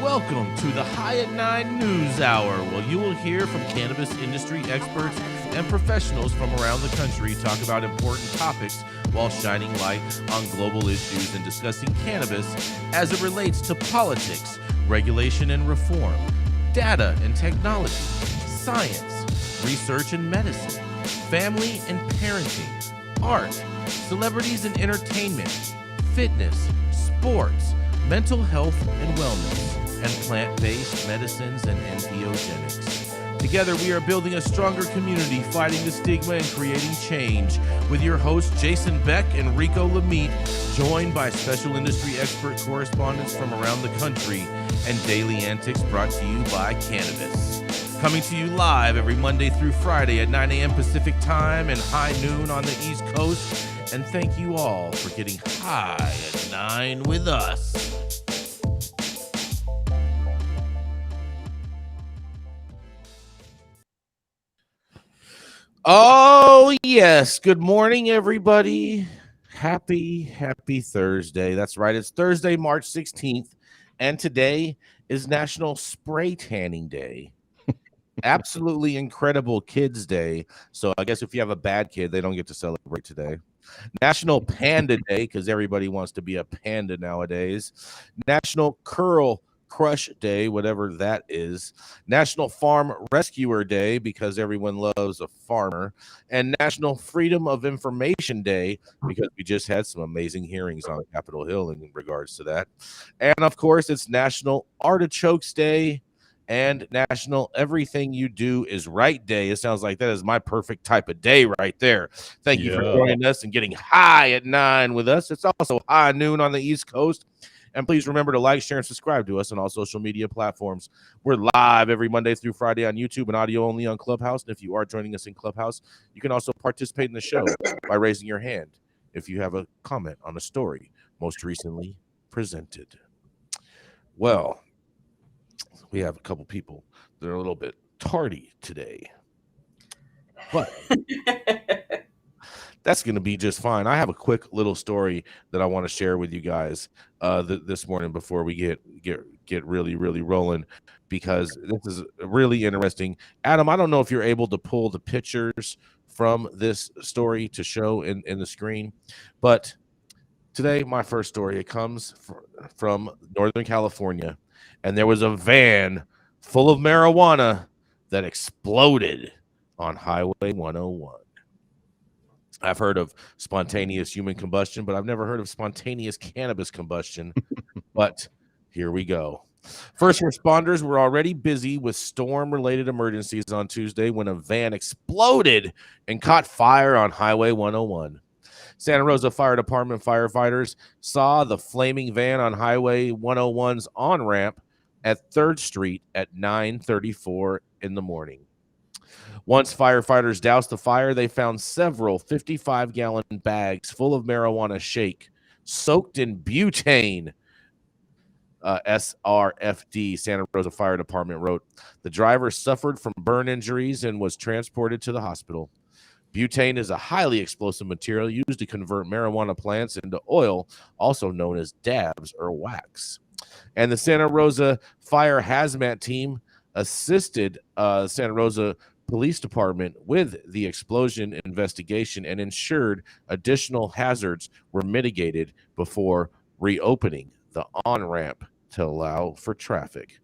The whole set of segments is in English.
Welcome to the High at 9 News Hour, where you will hear from cannabis industry experts and professionals from around the country talk about important topics while shining light on global issues and discussing cannabis as it relates to politics, regulation and reform, data and technology, science, research and medicine, family and parenting, art, celebrities and entertainment, fitness, sports, mental health and wellness, and plant-based medicines and entheogenics. Together, we are building a stronger community, fighting the stigma and creating change. With your hosts, Jason Beck and Rico Lamitte, joined by special industry expert correspondents from around the country, and daily antics brought to you by Cannabis. Coming to you live every Monday through Friday at 9 a.m. Pacific Time and high noon on the East Coast. And thank you all for getting high at 9 with us. Oh, yes. Good morning, everybody. Happy Thursday. That's right. It's Thursday, March 16th, and today is National Spray Tanning Day. Absolutely incredible Kids Day. So I guess if you have a bad kid, they don't get to celebrate today. National Panda Day, because everybody wants to be a panda nowadays. National Curl Crush Day, whatever that is. National Farm Rescuer Day, because everyone loves a farmer. And National Freedom of Information Day, because we just had some amazing hearings on Capitol Hill in regards to that. And of course, it's National Artichokes Day and National Everything You Do Is Right Day. It sounds like that is my perfect type of day right there. Thank you for joining us and getting high at 9 with us. It's also high noon on the East Coast. And please remember to like, share, and subscribe to us on all social media platforms. We're live every Monday through Friday on YouTube and audio only on Clubhouse. And if you are joining us in Clubhouse, you can also participate in the show by raising your hand if you have a comment on a story most recently presented. Well, we have a couple people that are a little bit tardy today, but that's going to be just fine. I have a quick little story that I want to share with you guys this morning before we get really rolling, because this is really interesting. Adam, I don't know if you're able to pull the pictures from this story to show in the screen, but today my first story, it comes from Northern California, and there was a van full of marijuana that exploded on Highway 101. I've heard of spontaneous human combustion, but I've never heard of spontaneous cannabis combustion. But here we go. First responders were already busy with storm-related emergencies on Tuesday when a van exploded and caught fire on Highway 101. Santa Rosa Fire Department firefighters saw the flaming van on Highway 101's on-ramp at 3rd Street at 9:34 in the morning. Once firefighters doused the fire, they found several 55-gallon bags full of marijuana shake soaked in butane. SRFD, Santa Rosa Fire Department, wrote. The driver suffered from burn injuries and was transported to the hospital. Butane is a highly explosive material used to convert marijuana plants into oil, also known as dabs or wax. And the Santa Rosa Fire Hazmat Team assisted Santa Rosa Police Department with the explosion investigation and ensured additional hazards were mitigated before reopening the on-ramp to allow for traffic.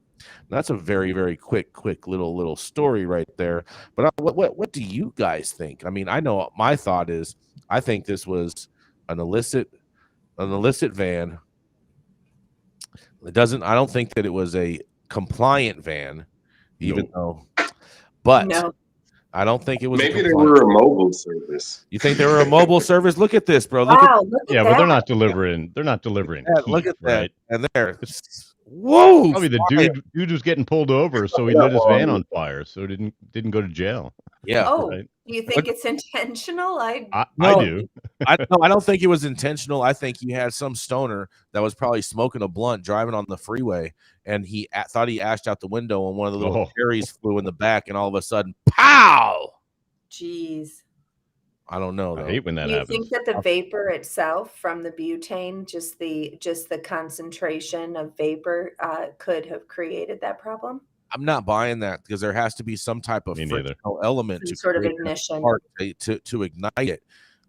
That's a very quick little story right there. But what do you guys think? I mean, I know my thought is I think this was an illicit van. I don't think that it was a compliant van, even though. But no. I don't think it was. Maybe they were a mobile service. You think they were a mobile service? Look at this, bro. Look at yeah, but they're not delivering. They're not delivering. Yeah, heat, look at that. right? And there. Whoa! Probably the dude was getting pulled over, so he lit his van on fire, so didn't go to jail. Yeah. Oh, right? do you think it's intentional? I do. I don't think it was intentional. I think you had some stoner that was probably smoking a blunt driving on the freeway, and he thought he ashed out the window, and one of the little cherries flew in the back, and all of a sudden, pow! Jeez. I don't know I though. hate when that Do you happens. think that the vapor itself from the butane, just the concentration of vapor, could have created that problem? I'm not buying that because there has to be some type of Me neither. frictional element Some to sort of create that ignition. spark to ignite it.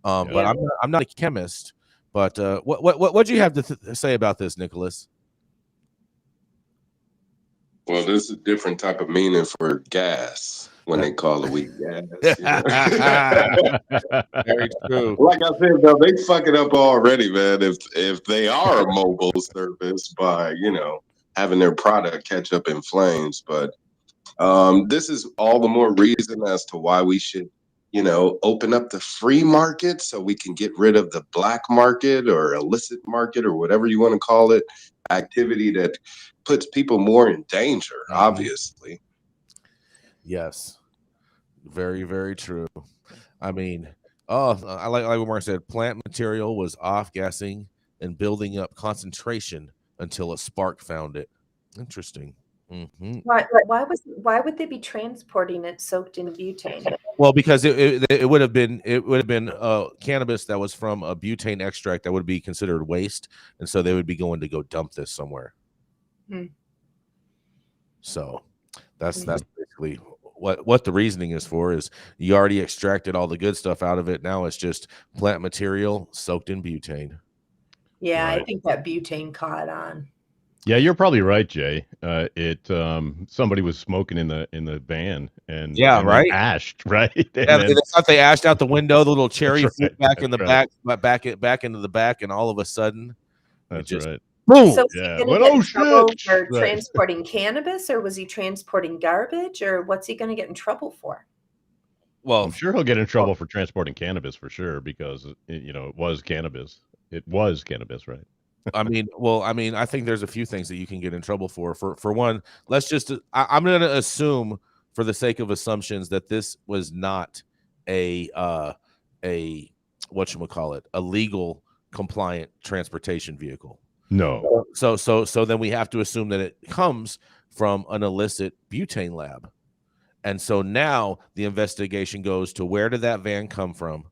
But Yeah. I'm not a chemist. But what do you have to say about this, Nickolas? Well, there's a different type of meaning for gas when they call it weed gas. You know? Very true. Like I said, though, they fuck it up already, man. If they are a mobile service by having their product catch up in flames, but this is all the more reason as to why we should open up the free market so we can get rid of the black market or illicit market or whatever you want to call it, activity that puts people more in danger, obviously. Yes. Very, very true. I mean, I like what Mark said, plant material was off-gassing and building up concentration until a spark found it. Interesting. Why would they be transporting it soaked in butane? Well, because it would have been cannabis that was from a butane extract that would be considered waste, and so they would be going to go dump this somewhere. So that's basically what the reasoning is for. Is you already extracted all the good stuff out of it. Now it's just plant material soaked in butane. Yeah, Right. I think that butane caught on. Yeah, you're probably right, Jay. Somebody was smoking in the van and right, then ashed, right? And yeah, then, they thought they ashed out the window. The little cherry That's flew right, back in the that's back into the back, and all of a sudden, that's just right. boom. So is Yeah. he But going to get in oh trouble shit! for Right. transporting cannabis, or was he transporting garbage, or what's he going to get in trouble for? Well, I'm sure he'll get in trouble for transporting cannabis for sure because it was cannabis. It was cannabis, right? I mean, I think there's a few things that you can get in trouble for. For one, let's just I'm going to assume, for the sake of assumptions, that this was not a whatchamacallit, a legal compliant transportation vehicle. No. So then we have to assume that it comes from an illicit butane lab. And so now the investigation goes to, where did that van come from?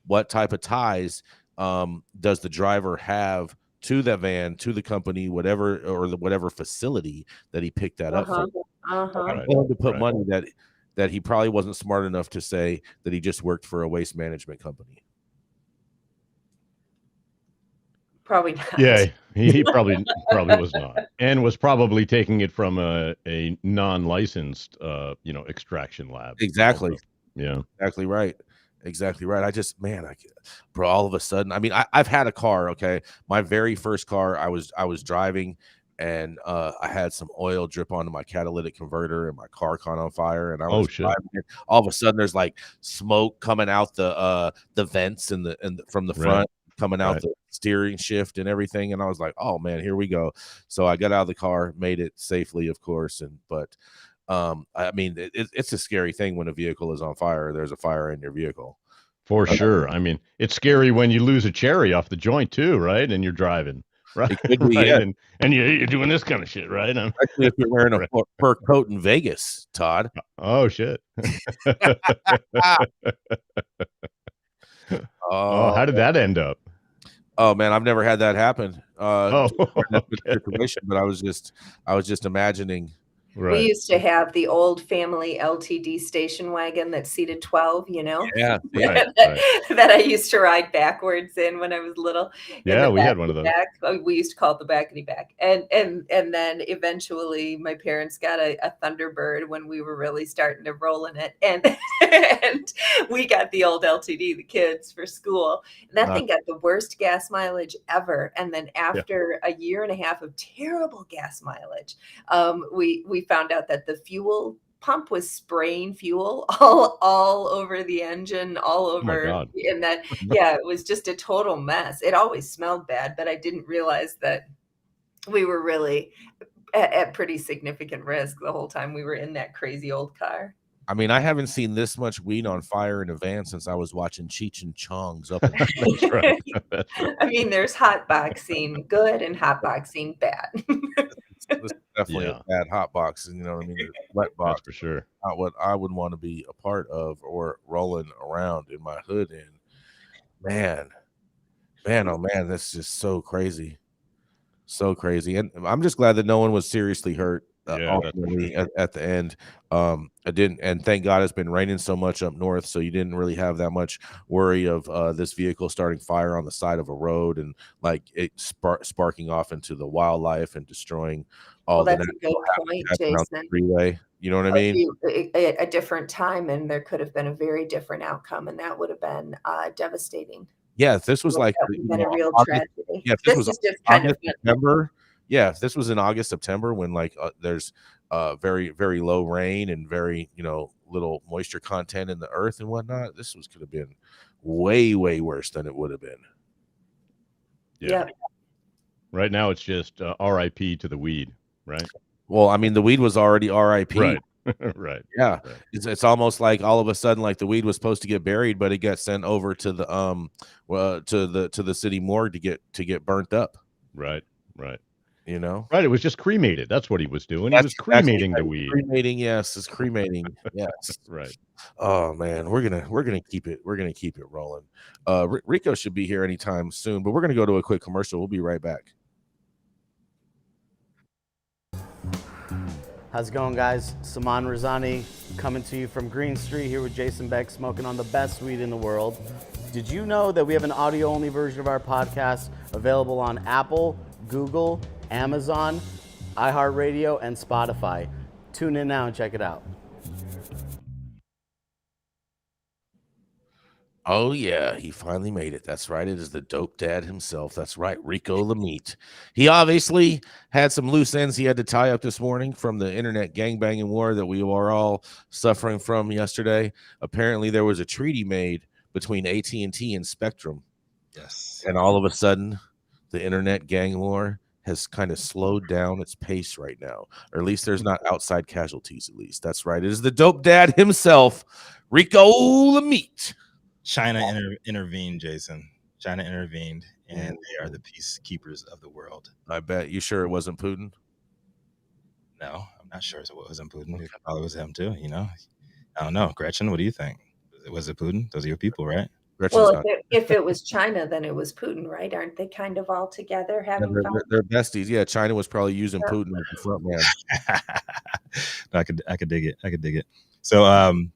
What type of ties does the driver have to that van, to the company, whatever facility that he picked that up from? I'm willing to put money that he probably wasn't smart enough to say that he just worked for a waste management company. Probably not. Yeah, he probably was not, and was probably taking it from a non-licensed extraction lab. Exactly. Also. Yeah. Exactly right. Bro, all of a sudden, I mean, I've had a car. Okay, my very first car, I was driving, and I had some oil drip onto my catalytic converter, and my car caught on fire. And I was driving it. All of a sudden, there's like smoke coming out the vents and from the front, coming out the steering shift and everything. And I was like, oh man, here we go. So I got out of the car, made it safely, of course. But I mean, it's a scary thing when a vehicle is on fire. There's a fire in your vehicle. For sure. I mean, it's scary when you lose a cherry off the joint too, right? And you're driving, right? It could be, right? yeah. And you're doing this kind of shit, right? Especially if you're wearing a fur coat in Vegas, Todd. Oh shit. Oh, how did that end up? Oh man, I've never had that happen. Okay. But I was just imagining. We used to have the old family LTD station wagon that seated 12, Yeah. that I used to ride backwards in when I was little. Yeah, we had one of those. We used to call it the backity back. And then eventually my parents got a Thunderbird when we were really starting to roll in it. And we got the old LTD, the kids, for school. And that thing got the worst gas mileage ever. And then after a year and a half of terrible gas mileage, we found out that the fuel pump was spraying fuel all over the engine, all over. Oh and that, it was just a total mess. It always smelled bad, but I didn't realize that we were really at pretty significant risk the whole time we were in that crazy old car. I mean, I haven't seen this much weed on fire in a van since I was watching Cheech and Chong's up. That's right. That's right. I mean, there's hotboxing good and hotboxing bad. definitely Yeah. a bad hot box, and you know what I mean, a wet That's box. for sure. Not what I would want to be a part of or rolling around in my hood in. Man, oh man, that's just so crazy. So crazy, and I'm just glad that no one was seriously hurt, Yeah, that's for ultimately sure. at the end. I didn't, and thank God it's been raining so much up north, so you didn't really have that much worry of this vehicle starting fire on the side of a road and like it sparking off into the wildlife and destroying Well, all the that's a good natural point, habitat around the Jason. freeway. You know what I mean? A different time, and there could have been a very different outcome, and that would have been devastating. Yeah, if this was like, That would have been a real August, tragedy. yeah, if this This was is just kind of August, September, yeah, if this was in August, September when like there's very, very low rain and very, little moisture content in the earth and whatnot, this could have been way, way worse than it would have been. Yeah. Yep. Right now, it's just R.I.P. to the weed, right? Well, I mean, the weed was already RIP. Right. Right. Yeah. Right. It's almost like all of a sudden, like the weed was supposed to get buried, but it got sent over to the to the city morgue to get burnt up, Right. Right. you know? Right. It was just cremated. That's what he was doing. He That's was exactly cremating the right. weed. Cremating, yes, it's cremating. Yes. Right. Oh man, we're gonna keep it. We're gonna keep it rolling. Rico should be here anytime soon, but we're gonna go to a quick commercial. We'll be right back. How's it going, guys? Saman Razani coming to you from Green Street here with Jason Beck, smoking on the best weed in the world. Did you know that we have an audio-only version of our podcast available on Apple, Google, Amazon, iHeartRadio, and Spotify? Tune in now and check it out. Oh yeah, he finally made it. That's right. It is the dope dad himself. That's right, Rico Lamitte. He obviously had some loose ends he had to tie up this morning from the internet gangbanging war that we were all suffering from yesterday. Apparently, there was a treaty made between AT&T and Spectrum. Yes. And all of a sudden, the internet gang war has kind of slowed down its pace right now, or at least there's not outside casualties. At least that's right. It is the dope dad himself, Rico Lamitte. China intervened, Jason. China intervened, and they are the peacekeepers of the world. I bet. You sure it wasn't Putin? No, I'm not sure it wasn't Putin. It probably was him too. I don't know. Gretchen, what do you think? Was it Putin? Those are your people, right? Gretchen's Well, if it was China, then it was Putin, right? Aren't they kind of all together having fun? they're besties. Yeah, China was probably using Putin as the front man. I could dig it. So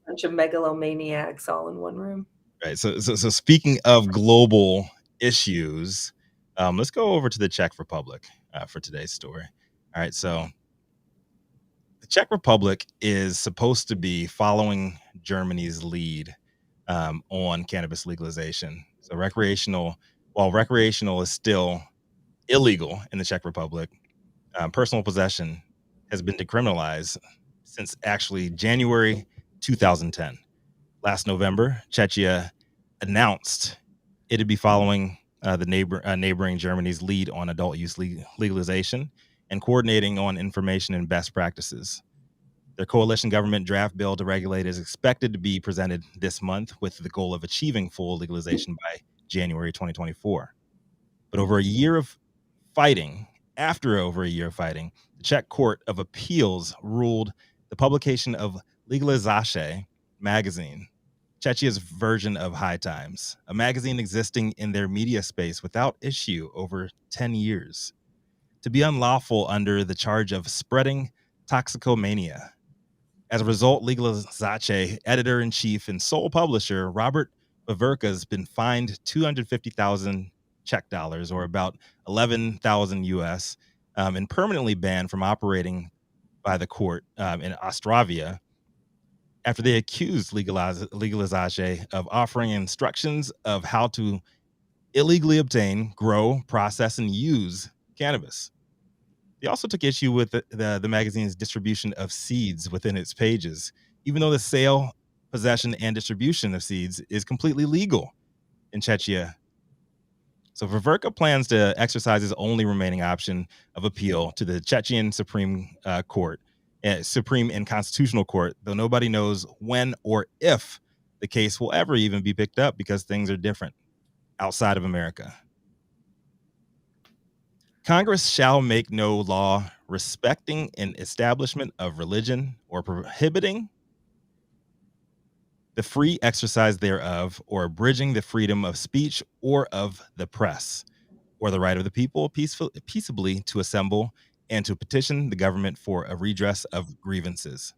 Bunch of megalomaniacs all in one room. right. So speaking of global issues, let's go over to the Czech Republic for today's story. All right. So the Czech Republic is supposed to be following Germany's lead on cannabis legalization. So while recreational is still illegal in the Czech Republic, personal possession has been decriminalized since actually January 2010. Last November, Czechia announced it'd be following the neighboring Germany's lead on adult use legalization and coordinating on information and best practices. Their coalition government draft bill to regulate is expected to be presented this month with the goal of achieving full legalization by January 2024. But after over a year of fighting, the Czech Court of Appeals ruled the publication of Legalizace magazine, Czechia's version of High Times, a magazine existing in their media space without issue over 10 years, to be unlawful under the charge of spreading toxicomania. As a result, Legalizace editor-in-chief and sole publisher Robert Baverka has been fined 250,000 Czech dollars, or about 11,000 US, and permanently banned from operating by the court in Ostravia after they accused Legalizace of offering instructions of how to illegally obtain, grow, process, and use cannabis. They also took issue with the magazine's distribution of seeds within its pages, even though the sale, possession, and distribution of seeds is completely legal in Czechia. So Vaverka plans to exercise his only remaining option of appeal to the Chechen Supreme Court, Supreme and Constitutional Court, though nobody knows when or if the case will ever even be picked up because things are different outside of America. Congress shall make no law respecting an establishment of religion or prohibiting the free exercise thereof, or abridging the freedom of speech or of the press, or the right of the people peaceably to assemble and to petition the government for a redress of grievances.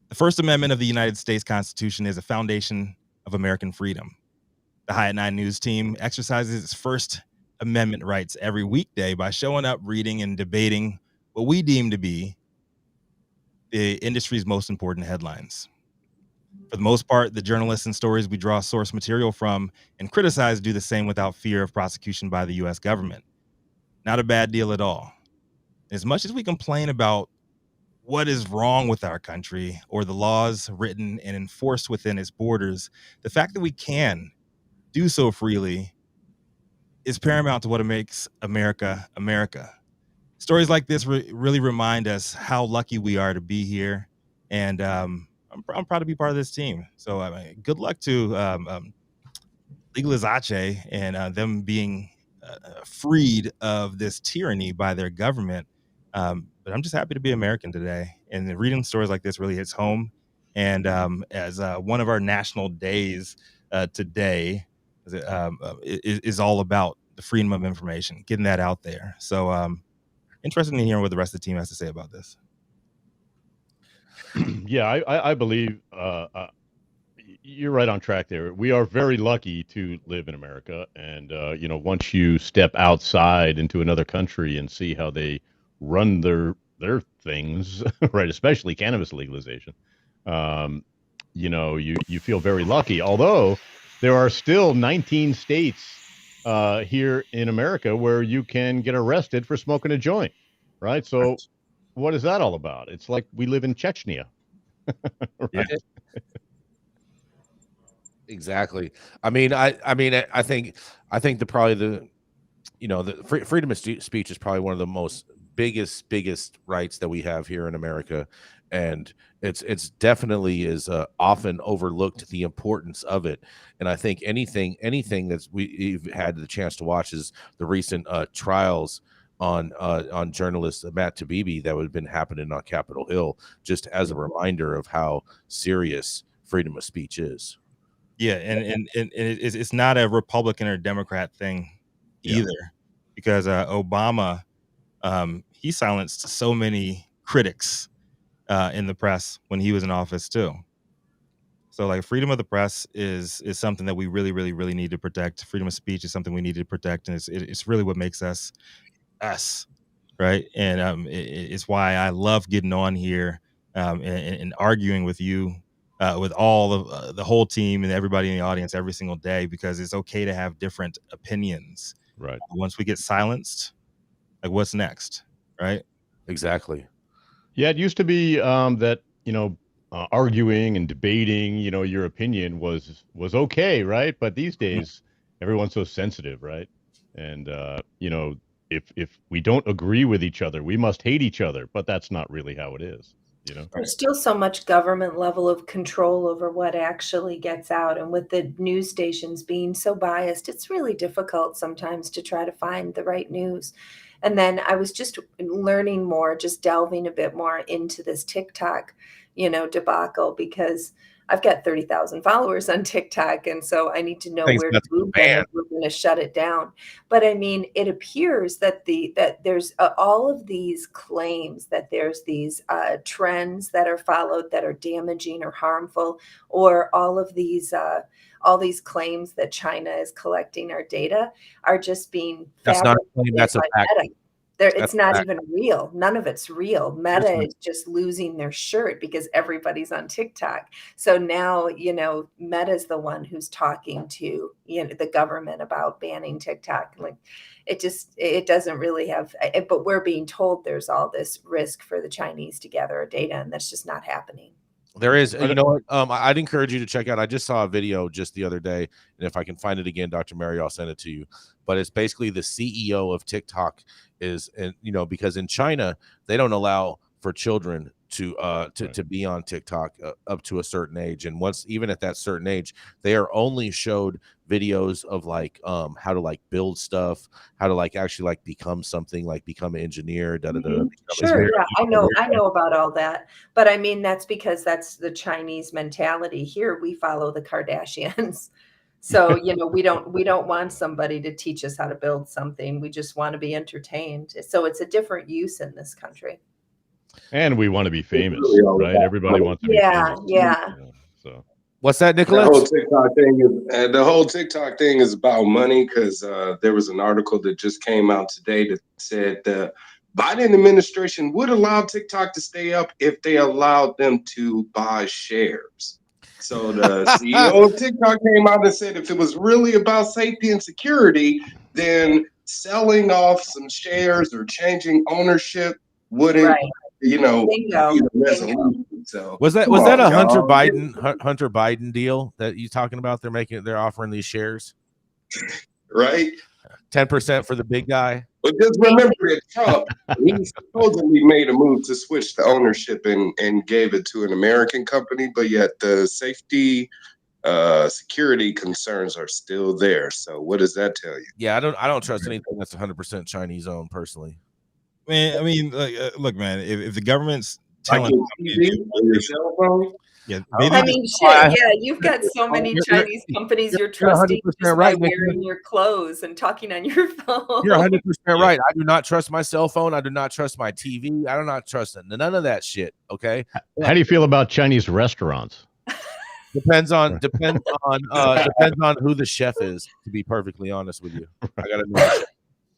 The First Amendment of the United States Constitution is a foundation of American freedom. The High at Nine News team exercises its First Amendment rights every weekday by showing up, reading, and debating what we deem to be the industry's most important headlines. For the most part, the journalists and stories we draw source material from and criticize do the same without fear of prosecution by the U.S. government. Not a bad deal at all. As much as we complain about what is wrong with our country or the laws written and enforced within its borders, the fact that we can do so freely is paramount to what makes America America. Stories like this really remind us how lucky we are to be here, and I'm proud to be part of this team. So good luck to Legalizace and them being freed of this tyranny by their government. But I'm just happy to be American today, and reading stories like this really hits home. And as one of our national days today is all about the freedom of information, getting that out there. So interested in hearing what the rest of the team has to say about this. Yeah, I believe you're right on track there. We are very lucky to live in America, and once you step outside into another country and see how they run their things, right, especially cannabis legalization, you feel very lucky. Although there are still 19 states here in America where you can get arrested for smoking a joint, right? So what is that all about? It's like we live in Chechnya. Right? Yeah. Exactly. I think the freedom of speech is probably one of the most biggest rights that we have here in America, and it's definitely is often overlooked, the importance of it. And I think anything that's we've had the chance to watch is the recent trials on journalist Matt Taibbi that would have been happening on Capitol Hill, just as a reminder of how serious freedom of speech is. Yeah, and it's not a Republican or Democrat thing either, because Obama, he silenced so many critics in the press when he was in office too. So like freedom of the press is something that we really, really, really need to protect. Freedom of speech is something we need to protect, and it's really what makes us, right? And it's why I love getting on here and arguing with you. With all of the whole team and everybody in the audience every single day, because it's okay to have different opinions. Right. Once we get silenced, like what's next, right? Exactly. Yeah, it used to be that arguing and debating, your opinion was okay, right? But these days, everyone's so sensitive, right? And if we don't agree with each other, we must hate each other. But that's not really how it is. There's still so much government level of control over what actually gets out. And with the news stations being so biased, it's really difficult sometimes to try to find the right news. And then I was just learning more, just delving a bit more into this TikTok, debacle, because I've got 30,000 followers on TikTok. And so I need to know where to move them if we're going to shut it down. But I mean, it appears that that there's all of these claims that there's these trends that are followed that are damaging or harmful, or all these claims that China is collecting our data are just being That's not a claim, that's a fact. It's not even real. None of it's real. Meta is just losing their shirt because everybody's on TikTok. So now, Meta's the one who's talking to, the government about banning TikTok. Like it doesn't really have, but we're being told there's all this risk for the Chinese to gather our data, and that's just not happening. There is, I'd encourage you to check out. I just saw a video just the other day, and if I can find it again, Dr. Mary, I'll send it to you. But it's basically the CEO of TikTok is, and because in China they don't allow for children to be on TikTok up to a certain age. And once, even at that certain age, they are only showed videos of like how to like build stuff, how to like actually like become something, like become an engineer. Sure, yeah, I know about all that, but I mean that's because that's the Chinese mentality. Here we follow the Kardashians. So, you know, we don't want somebody to teach us how to build something. We just want to be entertained. So it's a different use in this country. And we want to be famous, really right? Everybody wants to be famous. Yeah. So What's that, The Nickolas? whole TikTok thing is about money, because there was an article that just came out today that said the Biden administration would allow TikTok to stay up if they allowed them to buy shares. So the CEO of TikTok came out and said if it was really about safety and security, then selling off some shares or changing ownership wouldn't, Right. Bingo. be the resolution. So Was that come on, a Hunter y'all. Biden deal that you talking about? They're offering these shares, Right? 10% for the big guy. But just remember that Trump, he supposedly made a move to switch the ownership and gave it to an American company, but yet the safety, security concerns are still there. So what does that tell you? Yeah, I don't trust anything that's 100% Chinese owned personally. Man, I mean, look, man, if the government's Like telling your TV or your cell phone? yeah, I mean, shit, yeah, you've got so many Chinese companies you're trusting 100% just by right, Nick. wearing your clothes and talking on your phone. You're 100% right. I do not trust my cell phone. I do not trust my TV. I do not trust none of that shit. Okay. how do you feel about Chinese restaurants? Depends on who the chef is. To be perfectly honest with you, I gotta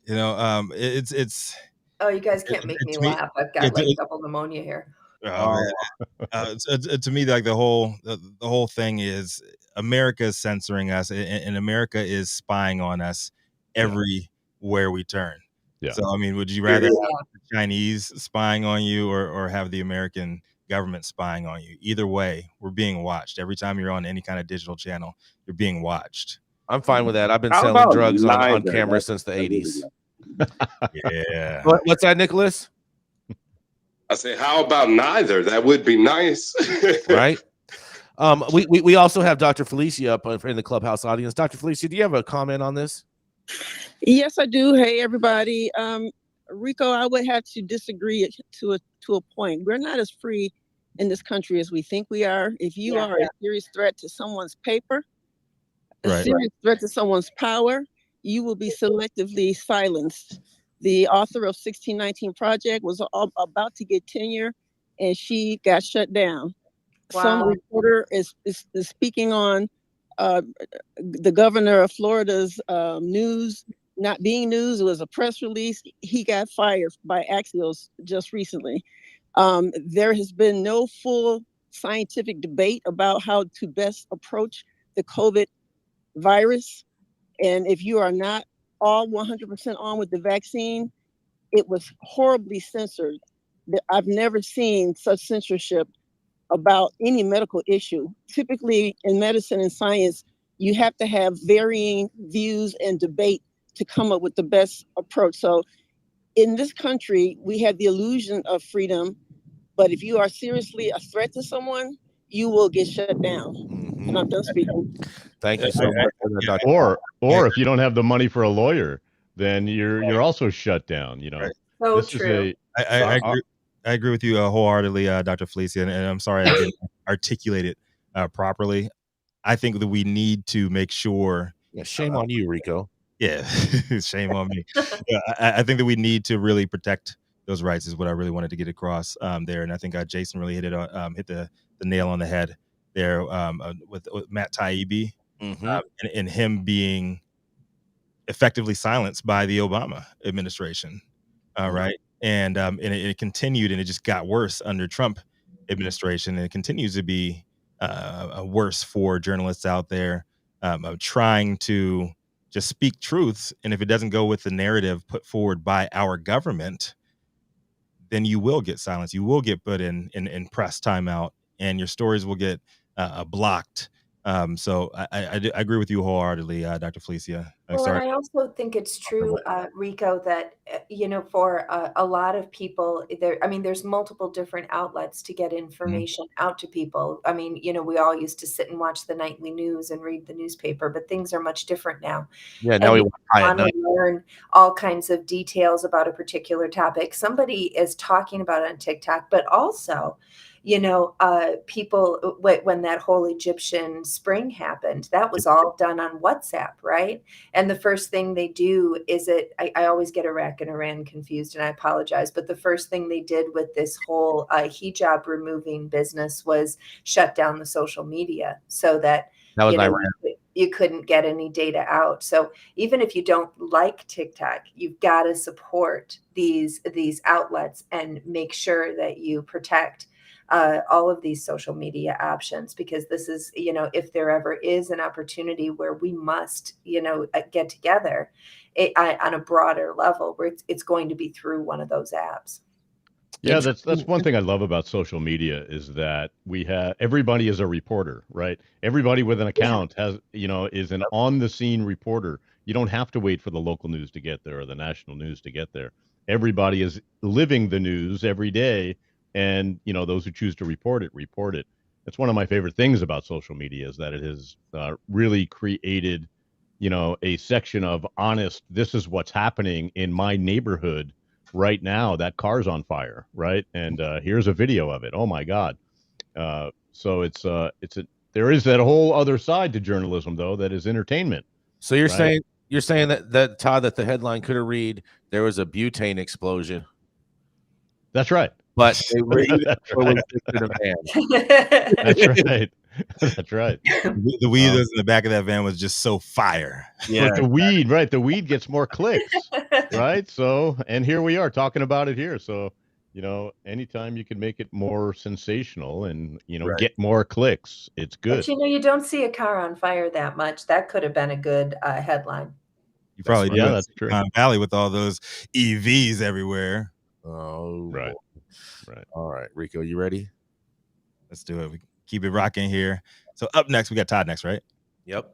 know. it's Oh, you guys can't make me to me- laugh. I've got like double pneumonia here. to me, like the whole thing is America is censoring us, and America is spying on us everywhere we turn. Yeah. So I mean, would you rather have the Chinese spying on you or have the American government spying on you? Either way, we're being watched. Every time you're on any kind of digital channel, you're being watched. I'm fine with that. I've been How selling about drugs on neither? camera since the 80s. Yeah. What's that, Nickolas? I say, how about neither? That would be nice. Right. We also have Dr. Felicia up in the Clubhouse audience. Dr. Felicia, do you have a comment on this? Yes, I do. Hey, everybody. Rico, I would have to disagree to a point. We're not as free in this country as we think we are. If you are a serious threat to someone's paper, a serious threat to someone's power, you will be selectively silenced. The author of 1619 Project was about to get tenure, and she got shut down. Wow. Some reporter is speaking on the governor of Florida's news not being news. It was a press release. He got fired by Axios just recently. There has been no full scientific debate about how to best approach the COVID virus. And if you are not all 100% on with the vaccine, it was horribly censored. I've never seen such censorship about any medical issue. Typically in medicine and science, you have to have varying views and debate to come up with the best approach. So in this country, we have the illusion of freedom, but if you are seriously a threat to someone, you will get shut down. And I'm done speaking. Thank you so much for that, Dr. Or if you don't have the money for a lawyer, then you're also shut down. You know, So this true. I agree with you wholeheartedly, Dr. Felicia, and I'm sorry I didn't articulate it properly. I think that we need to make sure. Yeah, shame on you, Rico. Yeah, shame on me. Yeah, I think that we need to really protect those rights is what I really wanted to get across there, and I think Jason really hit the nail on the head there with Matt Taibbi and him being effectively silenced by the Obama administration. Right. And it continued, and it just got worse under Trump administration, and it continues to be worse for journalists out there trying to just speak truths. And if it doesn't go with the narrative put forward by our government, then you will get silenced. You will get put in press timeout, and your stories will get blocked So I agree with you wholeheartedly, Dr. Felicia. Well, Sorry. and I also think it's true, Rico, that for a lot of people, there's multiple different outlets to get information out to people. I mean, we all used to sit and watch the nightly news and read the newspaper, but things are much different now. Yeah, now And we you want high at want to night. learn all kinds of details about a particular topic. Somebody is talking about it on TikTok, but also, people, when that whole Egyptian spring happened, that was all done on WhatsApp, right? And the first thing they do is I always get Iraq and Iran confused, and I apologize. But the first thing they did with this whole hijab removing business was shut down the social media so that, That was Iran. you couldn't get any data out. So even if you don't like TikTok, you've got to support these outlets and make sure that you protect all of these social media options, because this is, if there ever is an opportunity where we must, get together on a broader level, where it's going to be through one of those apps. Yeah, that's one thing I love about social media is that everybody is a reporter, right? Everybody with an account is an on the scene reporter. You don't have to wait for the local news to get there or the national news to get there. Everybody is living the news every day, and those who choose to report it. That's one of my favorite things about social media is that it has really created, a section of honest. This is what's happening in my neighborhood right now. That car's on fire, right? And here's a video of it. Oh my God! So there is that whole other side to journalism, though, that is entertainment. So you're saying that Todd, that the headline could have read there was a butane explosion. That's right. But they read That's right. That's right. That's right. The weed that's in the back of that van was just so fire. Yeah, but the weed, right? The weed gets more clicks, right? So, and here we are talking about it here. So, anytime you can make it more sensational and get more clicks, it's good. But you don't see a car on fire that much. That could have been a good headline. You probably do. That's true. Valley with all those EVs everywhere. Oh, right. Boy. Right. All right, Rico, you ready? Let's do it. We keep it rocking here. So up next, we got Todd next, right? Yep.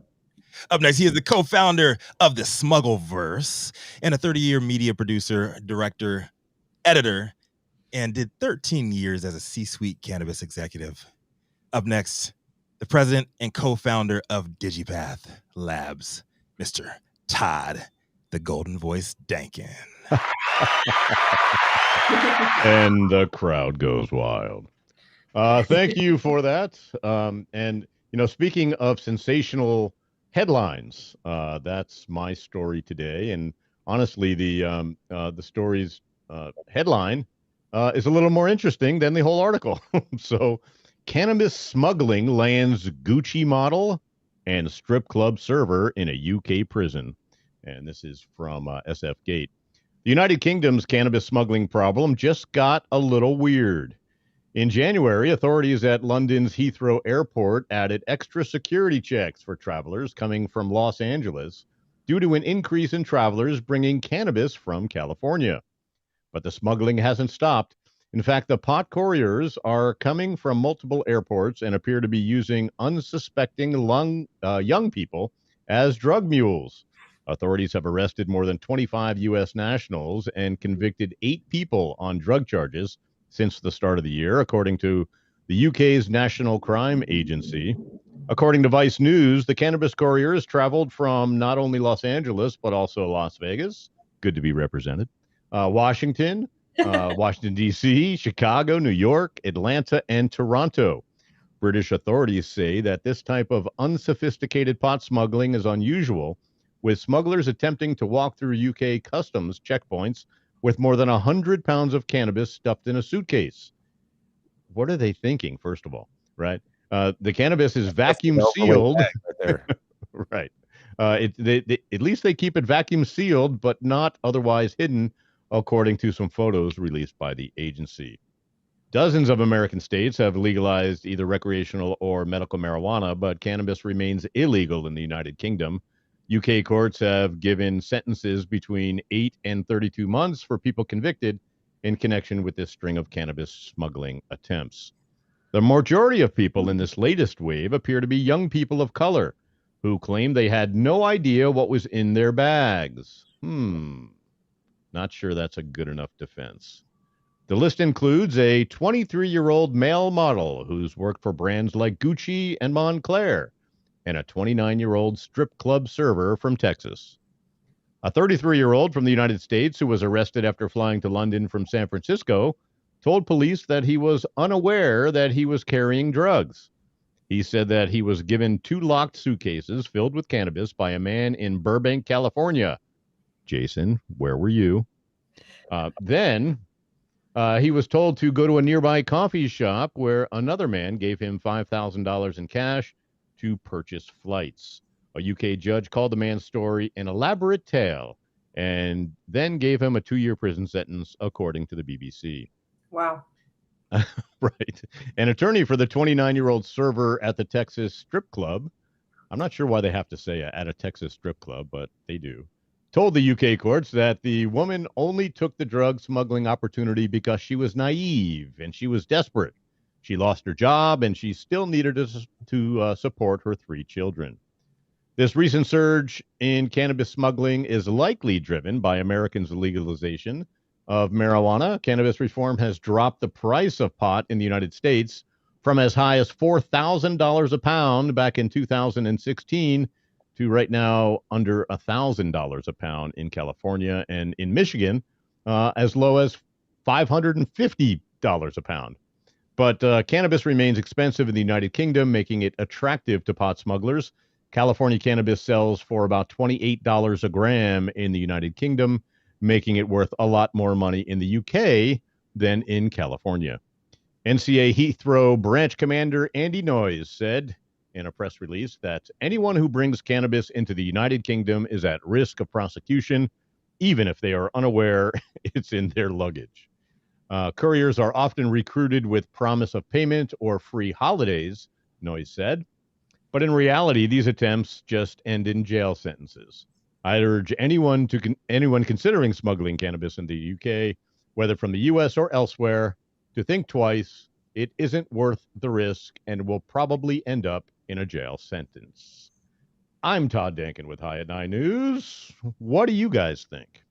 Up next, he is the co-founder of the Smuggleverse and a 30-year media producer, director, editor, and did 13 years as a C-suite cannabis executive. Up next, the president and co-founder of Digipath Labs, Mr. Todd, the Golden Voice Denkin. And the crowd goes wild. Thank you for that. And speaking of sensational headlines, that's my story today. And honestly, the story's headline is a little more interesting than the whole article. So, cannabis smuggling lands Gucci model and strip club server in a UK prison. And this is from SF Gate. The United Kingdom's cannabis smuggling problem just got a little weird. In January, authorities at London's Heathrow Airport added extra security checks for travelers coming from Los Angeles due to an increase in travelers bringing cannabis from California. But the smuggling hasn't stopped. In fact, the pot couriers are coming from multiple airports and appear to be using unsuspecting young people as drug mules. Authorities have arrested more than 25 U.S. nationals and convicted 8 people on drug charges since the start of the year, according to the UK's National Crime Agency. According to Vice News, the cannabis couriers traveled from not only Los Angeles, but also Las Vegas. Good to be represented. Washington, Washington, D.C., Chicago, New York, Atlanta, and Toronto. British authorities say that this type of unsophisticated pot smuggling is unusual, with smugglers attempting to walk through UK customs checkpoints with more than 100 pounds of cannabis stuffed in a suitcase. What are they thinking, first of all, right? The cannabis is vacuum sealed. Right. At least they keep it vacuum sealed, but not otherwise hidden, according to some photos released by the agency. Dozens of American states have legalized either recreational or medical marijuana, but cannabis remains illegal in the United Kingdom. UK courts have given sentences between 8 and 32 months for people convicted in connection with this string of cannabis smuggling attempts. The majority of people in this latest wave appear to be young people of color who claim they had no idea what was in their bags. Not sure that's a good enough defense. The list includes a 23-year-old male model who's worked for brands like Gucci and Montclair, and a 29-year-old strip club server from Texas. A 33-year-old from the United States who was arrested after flying to London from San Francisco told police that he was unaware that he was carrying drugs. He said that he was given 2 locked suitcases filled with cannabis by a man in Burbank, California. Jason, where were you? Then he was told to go to a nearby coffee shop where another man gave him $5,000 in cash to purchase flights. A UK judge called the man's story an elaborate tale and then gave him a 2-year prison sentence, according to the BBC. Wow. Right. An attorney for the 29-year-old server at the Texas strip club, I'm not sure why they have to say at a Texas strip club, but they do, told the UK courts that the woman only took the drug smuggling opportunity because she was naive and she was desperate. She lost her job and she still needed to support her 3 children. This recent surge in cannabis smuggling is likely driven by Americans' legalization of marijuana. Cannabis reform has dropped the price of pot in the United States from as high as $4,000 a pound back in 2016 to right now under $1,000 a pound in California, and in Michigan as low as $550 a pound. But cannabis remains expensive in the United Kingdom, making it attractive to pot smugglers. California cannabis sells for about $28 a gram in the United Kingdom, making it worth a lot more money in the UK than in California. NCA Heathrow branch commander Andy Noyes said in a press release that anyone who brings cannabis into the United Kingdom is at risk of prosecution, even if they are unaware it's in their luggage. Couriers are often recruited with promise of payment or free holidays, Noyes said. But in reality, these attempts just end in jail sentences. I urge anyone considering smuggling cannabis in the UK, whether from the US or elsewhere, to think twice. It isn't worth the risk and will probably end up in a jail sentence. I'm Todd Denkin with High at 9 News. What do you guys think?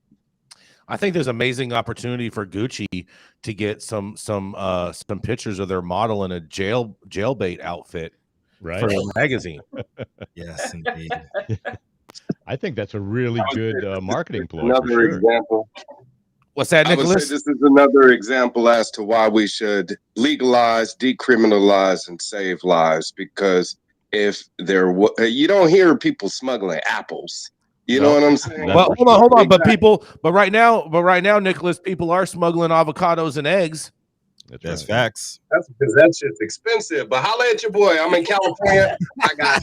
I think there's amazing opportunity for Gucci to get some pictures of their model in a jailbait outfit, right, for the magazine. Yes, indeed. I think that's a really good marketing ploy. Another example. What's that, Nickolas? I would say this is another example as to why we should legalize, decriminalize, and save lives. Because if you don't hear people smuggling apples. You know what I'm saying? Well, hold on. But right now, Nickolas, people are smuggling avocados and eggs. That's facts. That's because that shit's expensive. But holla at your boy. I'm in California. I got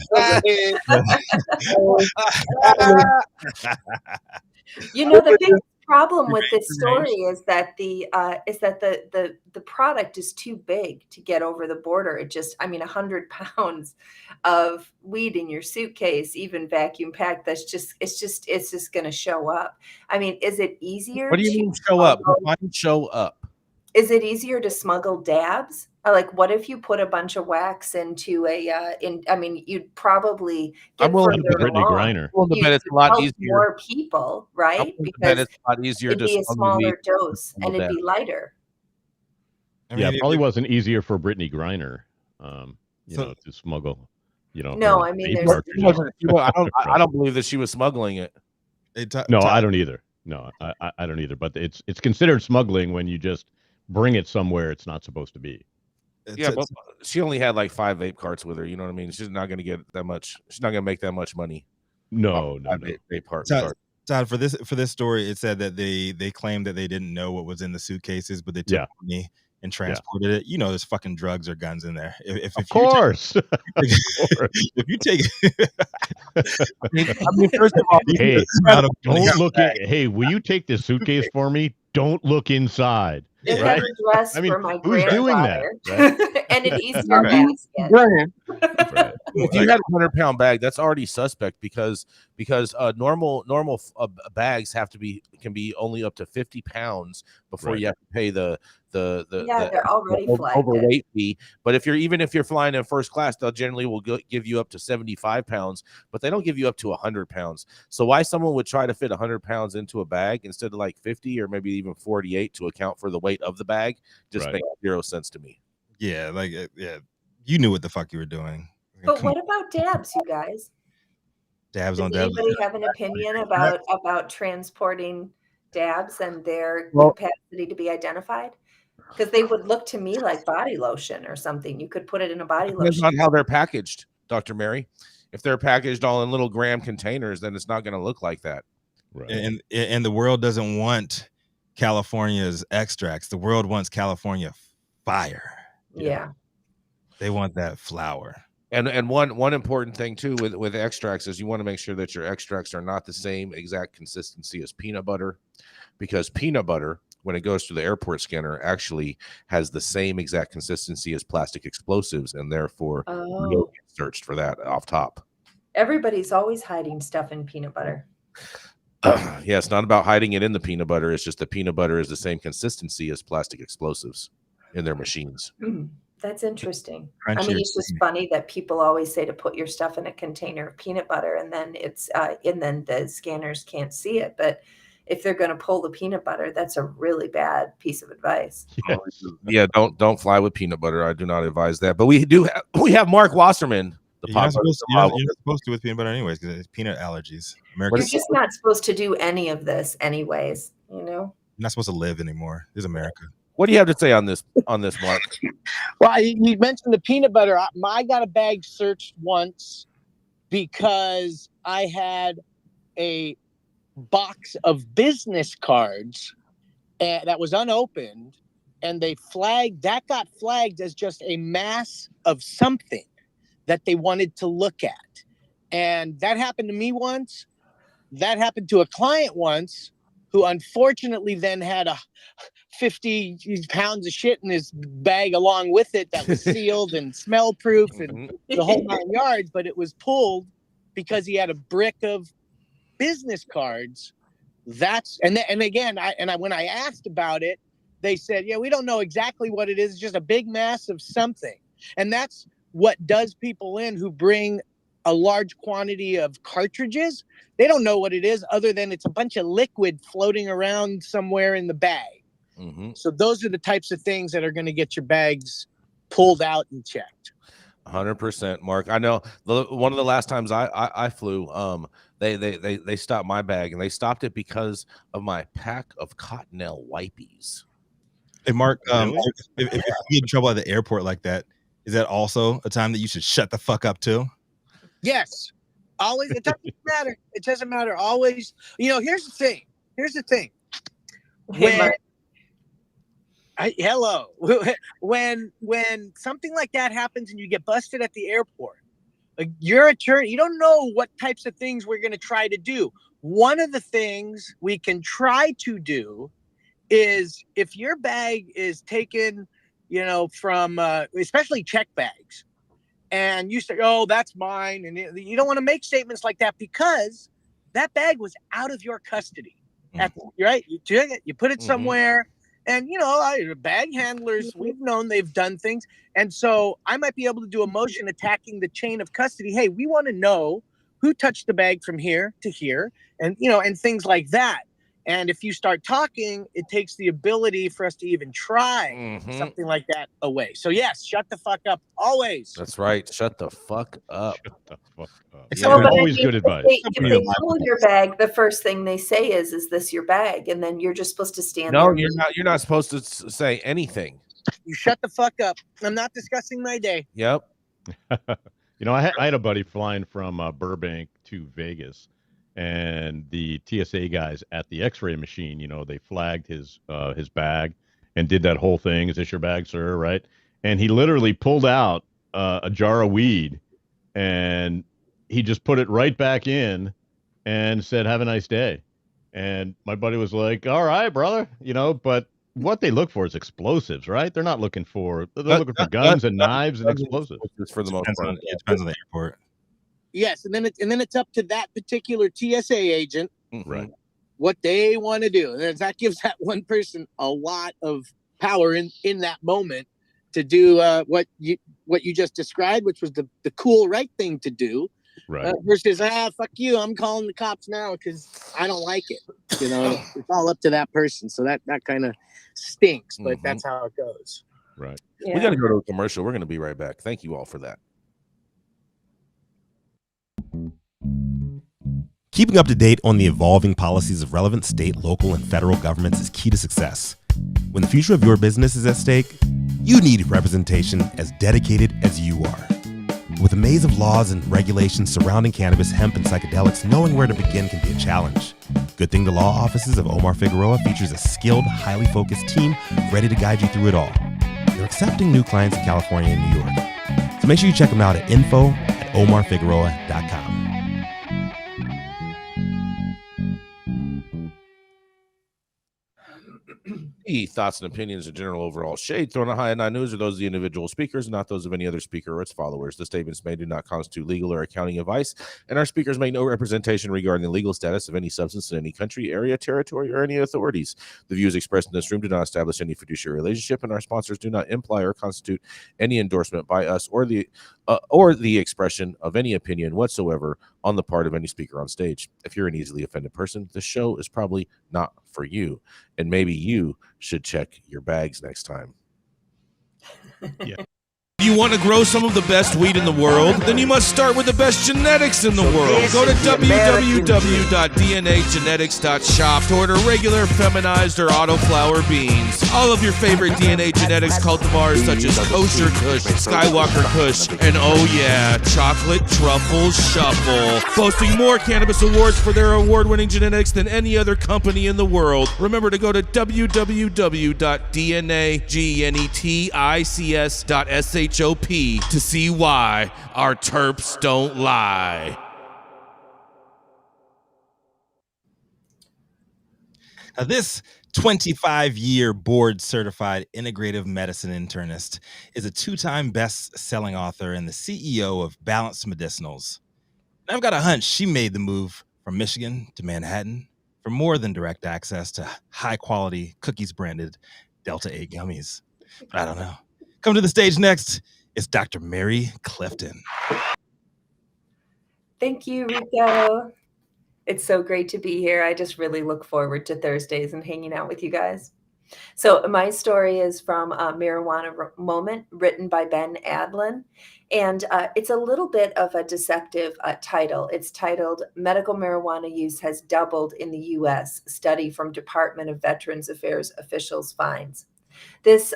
the big problem with this story is that the product is too big to get over the border. 100 pounds of weed in your suitcase, even vacuum packed, it's just going to show up. Is it easier? What do you mean show up? Define show up. Is it easier to smuggle dabs? Like, what if you put a bunch of wax into you'd probably get Brittany Griner. It's a lot easier. More people, right? Because it's a lot easier it'd be a smaller dose and it'd be lighter. It probably wasn't easier for Brittany Griner, to smuggle. No, I don't believe that she was smuggling it. No, I don't either. No, I don't either. But it's considered smuggling when you just bring it somewhere it's not supposed to be. But she only had like 5 vape carts with her. You know what I mean? She's not going to get that much. She's not going to make that much money. No. Vape carts. Todd, for this story, it said that they claimed that they didn't know what was in the suitcases, but they took money and transported it. There's fucking drugs or guns in there. Of course. If you take, first of all, don't look at. Hey, will you take this suitcase for me? Don't look inside. It had a dress for my who's doing that? Right? And an Easter basket. Right. If you had a 100-pound bag, that's already suspect because normal bags can be only up to 50 pounds before Right. you have to pay the They're already flagged. overweight fee. But if you're flying in first class, they'll generally give you up to 75 pounds, but they don't give you up to 100 pounds. So why someone would try to fit 100 pounds into a bag instead of like 50 or maybe even 48 to account for the weight of the bag just Right. makes zero sense to me. Yeah, like you knew what the fuck you were doing. But what about dabs, you guys? Dabs Does on dabs? anybody have an opinion about transporting dabs and their Well- capacity to be identified? Because they would look to me like body lotion or something. You could put it in a body Depends lotion. on how they're packaged, Dr. Mary. If they're packaged all in little gram containers, then it's not going to look like that. Right. And the world doesn't want California's extracts. The world wants California fire. Yeah. They want that flower. And one important thing too with extracts is you want to make sure that your extracts are not the same exact consistency as peanut butter, because peanut butter, when it goes through the airport scanner, actually has the same exact consistency as plastic explosives, and therefore you'll get searched for that off top. Everybody's always hiding stuff in peanut butter. Yeah, it's not about hiding it in the peanut butter. It's just the peanut butter is the same consistency as plastic explosives in their machines. That's interesting. Crunchy I mean, or it's just creamy. funny that people always say to put your stuff in a container of peanut butter, and then then the scanners can't see it. But if they're going to pull the peanut butter, that's a really bad piece of advice. Yes. Yeah, don't fly with peanut butter. I do not advise that. But we have Mark Wasserman, the You're not pop supposed to with peanut butter anyways because it's peanut allergies. You're just not supposed to do any of this anyways, you know? You're not supposed to live anymore. This is America. What do you have to say on this, Mark? Well, you mentioned the peanut butter. I got a bag searched once because I had a box of business cards that was unopened, and that got flagged as just a mass of something that they wanted to look at. And that happened to me once. That happened to a client once, who unfortunately then had 50 pounds of shit in his bag along with it that was sealed and smell proof and the whole 9 yards, but it was pulled because he had a brick of business cards. When I asked about it, they said, yeah, we don't know exactly what it is. It's just a big mass of something. And that's what does people in who bring a large quantity of cartridges. They don't know what it is other than it's a bunch of liquid floating around somewhere in the bag. So those are the types of things that are going to get your bags pulled out and checked. 100%, Mark. I know one of the last times I flew, they stopped my bag, and they stopped it because of my pack of Cottonelle wipies. Hey, Mark, Really? if you get in trouble at the airport like that, is that also a time that you should shut the fuck up too? Yes. Always. It doesn't matter. It doesn't matter. Always. Here's the thing. When something like that happens and you get busted at the airport, your attorney, you don't know what types of things we're going to try to do. One of the things we can try to do is if your bag is taken, from especially check bags, and you say, oh, that's mine. And you don't want to make statements like that because that bag was out of your custody. Right? You took it, you put it somewhere. And, bag handlers, we've known they've done things. And so I might be able to do a motion attacking the chain of custody. Hey, we want to know who touched the bag from here to here and, and things like that. And if you start talking, it takes the ability for us to even try something like that away. So, yes, shut the fuck up. Always. That's right. Shut the fuck up. Shut the fuck up. Except for- Always good advice. If they pull your bag, the first thing they say is this your bag? And then you're just supposed to stand there. No, you're not supposed to say anything. You shut the fuck up. I'm not discussing my day. Yep. I had a buddy flying from Burbank to Vegas, and the TSA guys at the X-ray machine, they flagged his bag and did that whole thing. Is this your bag, sir? Right? And he literally pulled out a jar of weed, and he just put it right back in and said, "Have a nice day." And my buddy was like, "All right, brother," but what they look for is explosives, right? They're looking for guns and knives and explosives. For the most part. It depends on the airport. Yes, and then it's up to that particular TSA agent, Right. what they want to do, and that gives that one person a lot of power in that moment to do what you just described, which was the cool right thing to do. Right. Versus fuck you, I'm calling the cops now because I don't like it. You know, it's all up to that person. So that kind of stinks, but that's how it goes. Right. Yeah. We got to go to a commercial. We're going to be right back. Thank you all for that. Keeping up to date on the evolving policies of relevant state, local, and federal governments is key to success. When the future of your business is at stake, you need representation as dedicated as you are. With a maze of laws and regulations surrounding cannabis, hemp, and psychedelics, knowing where to begin can be a challenge. Good thing the law offices of Omar Figueroa features a skilled, highly focused team ready to guide you through it all. They're accepting new clients in California and New York. So make sure you check them out at info@omarfigueroa.com. Thoughts and opinions and general overall shade thrown on High at Nine News are those of the individual speakers, not those of any other speaker or its followers. The statements made do not constitute legal or accounting advice, and our speakers make no representation regarding the legal status of any substance in any country, area, territory, or any authorities. The views expressed in this room do not establish any fiduciary relationship, and our sponsors do not imply or constitute any endorsement by us or the expression of any opinion whatsoever on the part of any speaker on stage. If you're an easily offended person, the show is probably not for you, and maybe you should check your bags next time. Yeah. Do you want to grow some of the best weed in the world? Then you must start with the best genetics in the world. Go to www.dnagenetics.shop to order regular, feminized, or autoflower beans. All of your favorite DNA genetics cultivars such as Kosher Kush, Skywalker Kush, and oh yeah, Chocolate Truffle Shuffle. Boasting more cannabis awards for their award-winning genetics than any other company in the world. Remember to go to www.dnagenetics.shop to see why our terps don't lie. Now, this 25-year board-certified integrative medicine internist is a two-time best-selling author and the CEO of Balanced Medicinals. And I've got a hunch she made the move from Michigan to Manhattan for more than direct access to high-quality cookies-branded Delta 8 gummies. But I don't know. Come to the stage next. It's Dr. Mary Clifton. Thank you, Rico. It's so great to be here. I just really look forward to Thursdays and hanging out with you guys. So my story is from Marijuana Moment, written by Ben Adlin. And it's a little bit of a deceptive title. It's titled, Medical Marijuana Use Has Doubled in the U.S. Study from Department of Veterans Affairs Officials Finds. This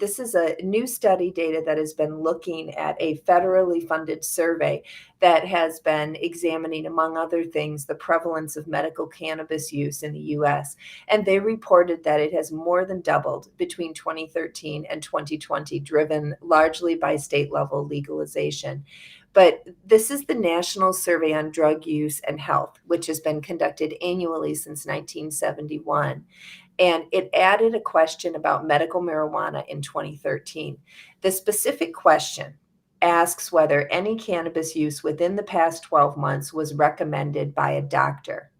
is a new study data that has been looking at a federally funded survey that has been examining, among other things, the prevalence of medical cannabis use in the U.S. And they reported that it has more than doubled between 2013 and 2020, driven largely by state-level legalization. But this is the National Survey on Drug Use and Health, which has been conducted annually since 1971. And it added a question about medical marijuana in 2013. The specific question asks whether any cannabis use within the past 12 months was recommended by a doctor.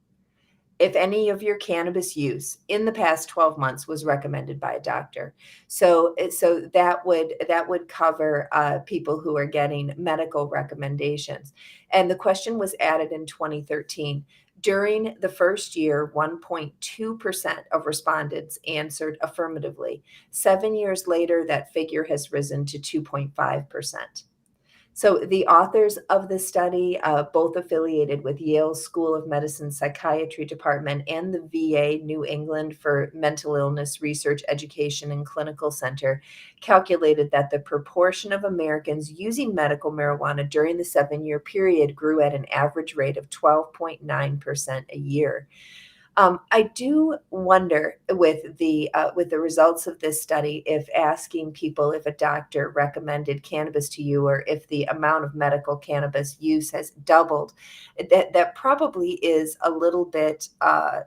If any of your cannabis use in the past 12 months was recommended by a doctor. So that would cover people who are getting medical recommendations. And the question was added in 2013. During the first year, 1.2% of respondents answered affirmatively. 7 years later, that figure has risen to 2.5%. So the authors of the study, both affiliated with Yale School of Medicine Psychiatry Department and the VA New England for Mental Illness Research, Education, and Clinical Center, calculated that the proportion of Americans using medical marijuana during the 7-year period grew at an average rate of 12.9% a year. I do wonder with the results of this study, if asking people if a doctor recommended cannabis to you or if the amount of medical cannabis use has doubled, that probably is a little bit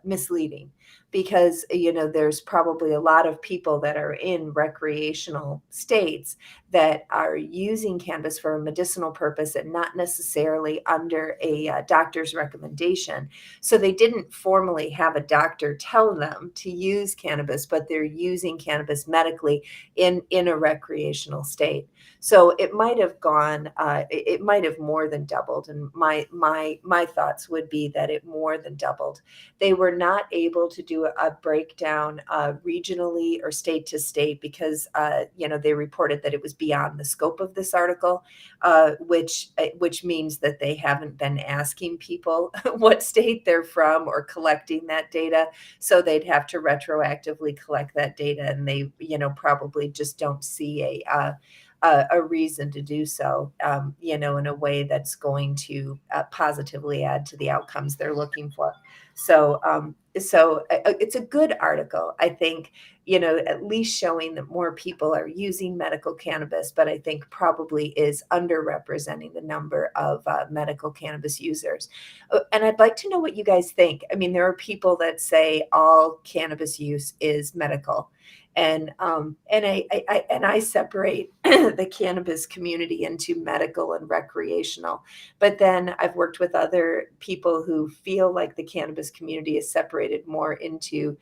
misleading. because, there's probably a lot of people that are in recreational states that are using cannabis for a medicinal purpose and not necessarily under a doctor's recommendation. So they didn't formally have a doctor tell them to use cannabis, but they're using cannabis medically in a recreational state. So it might have it might have more than doubled. And my thoughts would be that it more than doubled. They were not able to do a breakdown regionally or state to state because, they reported that it was beyond the scope of this article, which means that they haven't been asking people what state they're from or collecting that data. So they'd have to retroactively collect that data, and they, probably just don't see a reason to do so, in a way that's going to positively add to the outcomes they're looking for. So it's a good article, I think, at least showing that more people are using medical cannabis, but I think probably is underrepresenting the number of medical cannabis users. And I'd like to know what you guys think. I mean, there are people that say all cannabis use is medical. And I separate the cannabis community into medical and recreational. But then I've worked with other people who feel like the cannabis community is separated more into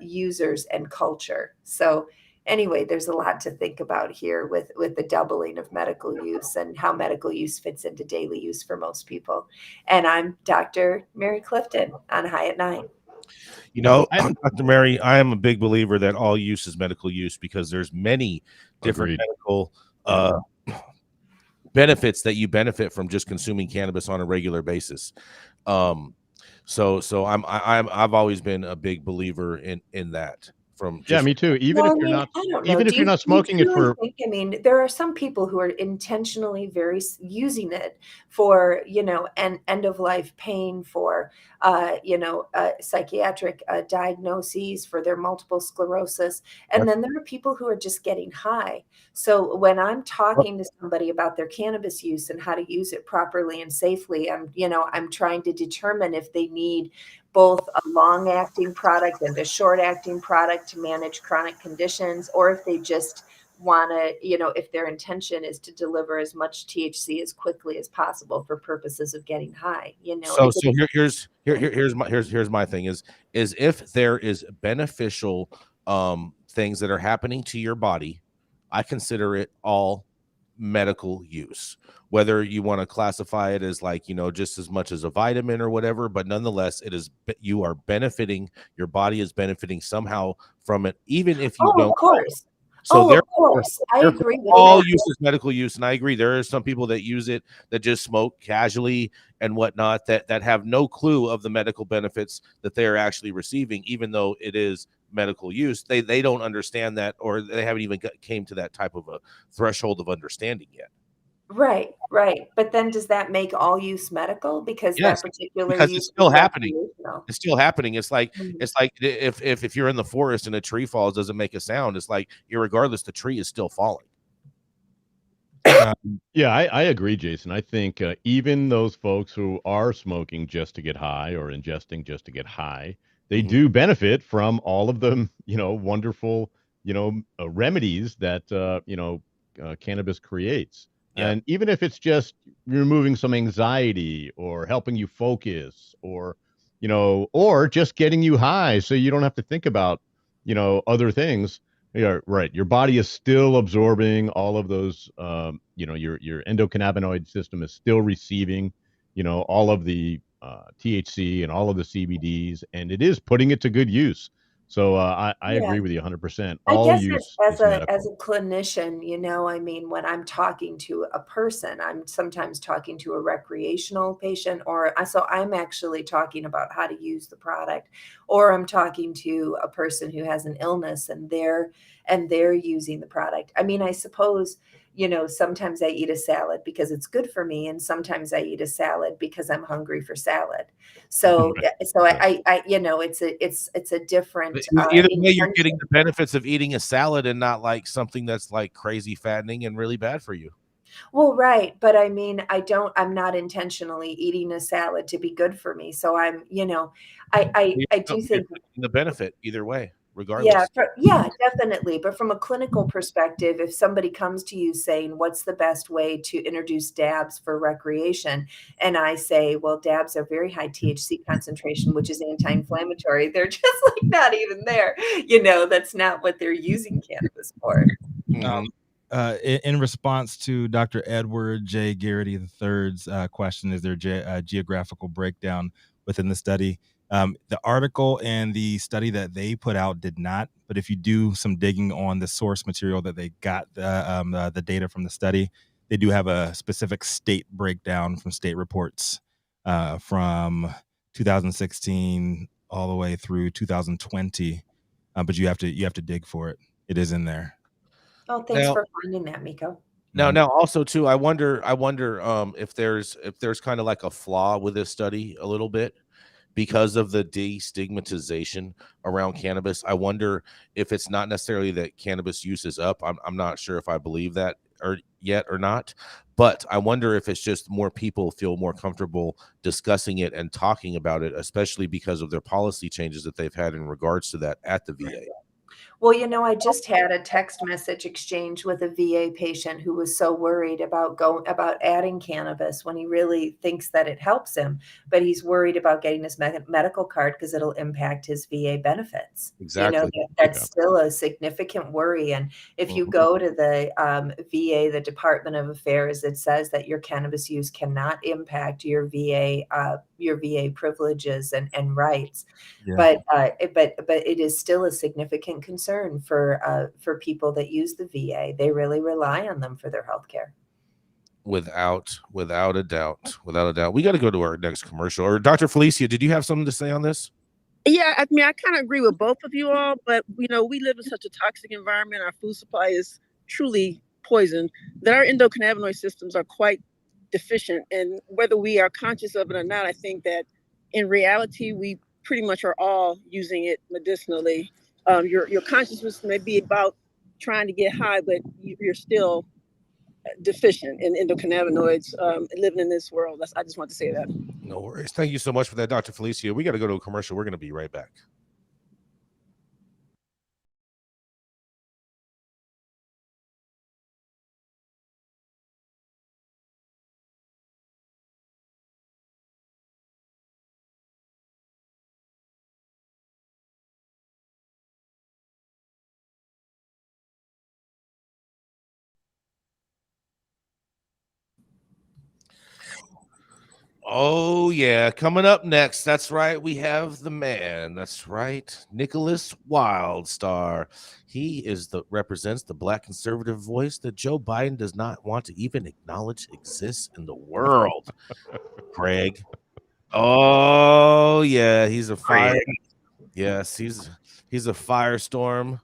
users and culture. So anyway, there's a lot to think about here with the doubling of medical use and how medical use fits into daily use for most people. And I'm Dr. Mary Clifton on High at 9. Dr. Mary, I am a big believer that all use is medical use because there's many different medical benefits that you benefit from just consuming cannabis on a regular basis. So I've always been a big believer in that. Me too. Even if you're not smoking it for. I mean, there are some people who are intentionally using it for, end of life pain, for, psychiatric diagnoses, for their multiple sclerosis. And then there are people who are just getting high. So when I'm talking to somebody about their cannabis use and how to use it properly and safely, I'm trying to determine if they need both a long-acting product and a short-acting product to manage chronic conditions, or if they just want to, if their intention is to deliver as much THC as quickly as possible for purposes of getting high. So here's my thing is if there is beneficial things that are happening to your body, I consider it all medical use, whether you want to classify it as just as much as a vitamin or whatever, but nonetheless you are benefiting, your body is benefiting somehow from it, even if you don't. Of course. So of course, I agree with all that. use is medical use, and I agree. There are some people that use it that just smoke casually and whatnot that have no clue of the medical benefits that they are actually receiving, even though it is medical use. They don't understand that, or they haven't even came to that type of a threshold of understanding yet. Right. But then does that make all use medical? Because Yes, that particular because use it's still is happening. recreational. It's still happening. It's like if you're in the forest and a tree falls, doesn't make a sound. It's like, irregardless, the tree is still falling. I agree, Jason. I think even those folks who are smoking just to get high or ingesting just to get high, they do benefit from all of the wonderful remedies that cannabis creates. Yeah. And even if it's just removing some anxiety or helping you focus or just getting you high so you don't have to think about, other things. Yeah, right. Your body is still absorbing all of those, your endocannabinoid system is still receiving, all of the THC and all of the CBDs, and it is putting it to good use. So I agree with you 100%. I guess as a clinician, when I'm talking to a person, I'm sometimes talking to a recreational patient, so I'm actually talking about how to use the product, or I'm talking to a person who has an illness and they're using the product. I mean, I suppose, sometimes I eat a salad because it's good for me, and sometimes I eat a salad because I'm hungry for salad. So I it's a different. Either way, you're getting the benefits of eating a salad and not like something that's like crazy fattening and really bad for you. Well, right. But I mean, I'm not intentionally eating a salad to be good for me. So I'm, I do You're think, taking the benefit either way, yeah, regardless. yeah, definitely. But from a clinical perspective, if somebody comes to you saying, what's the best way to introduce dabs for recreation? And I say, well, dabs are very high THC concentration, which is anti-inflammatory. They're just like not even there. That's not what they're using cannabis for. Mhm. In response to Dr. Edward J. Garrity III's question, is there a geographical breakdown within the study? The article and the study that they put out did not, but if you do some digging on the source material that they got the data from the study, they do have a specific state breakdown from state reports from 2016 all the way through 2020. But you have to dig for it. It is in there. Oh, thanks Now, for finding that, Miko. now, also too, I wonder, if there's kind of like a flaw with this study a little bit because of the destigmatization around cannabis. I wonder if it's not necessarily that cannabis use is up. I'm not sure if I believe that or not, but I wonder if it's just more people feel more comfortable discussing it and talking about it, especially because of their policy changes that they've had in regards to that at the VA. Well, I just had a text message exchange with a VA patient who was so worried about adding cannabis when he really thinks that it helps him, but he's worried about getting his medical card because it'll impact his VA benefits. Exactly. That's still a significant worry. And if you go to the VA, the Department of Affairs, it says that your cannabis use cannot impact your VA privileges and rights. Yeah. But it is still a significant concern for people that use the VA. They really rely on them for their health care. Without a doubt. We got to go to our next commercial. Or Dr. Felicia, did you have something to say on this? Yeah, I mean, I kind of agree with both of you all, but we live in such a toxic environment. Our food supply is truly poisoned, that our endocannabinoid systems are quite deficient. And whether we are conscious of it or not, I think that in reality, we pretty much are all using it medicinally. Your consciousness may be about trying to get high, but you're still deficient in endocannabinoids living in this world. I just want to say that. No worries. Thank you so much for that, Dr. Felicia. We got to go to a commercial. We're going to be right back. Oh, yeah. Coming up next. That's right. We have the man. That's right. Nickolas Wildstar. He represents the Black conservative voice that Joe Biden does not want to even acknowledge exists in the world. Craig. Oh, yeah. He's a fire. Yes, he's a firestorm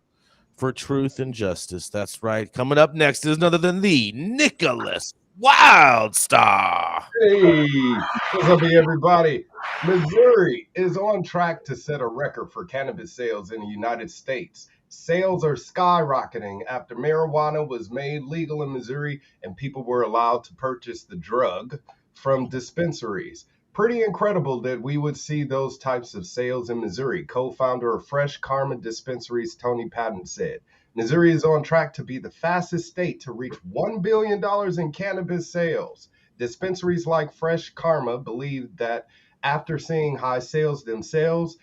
for truth and justice. That's right. Coming up next is none other than the Nickolas Wildstar. Hey, what's up, everybody? Missouri is on track to set a record for cannabis sales in the United States. Sales are skyrocketing after marijuana was made legal in Missouri and people were allowed to purchase the drug from dispensaries. Pretty incredible that we would see those types of sales in Missouri, co-founder of Fresh Karma Dispensaries, Tony Patton, said. Missouri is on track to be the fastest state to reach $1 billion in cannabis sales. Dispensaries like Fresh Karma believe that after seeing high sales themselves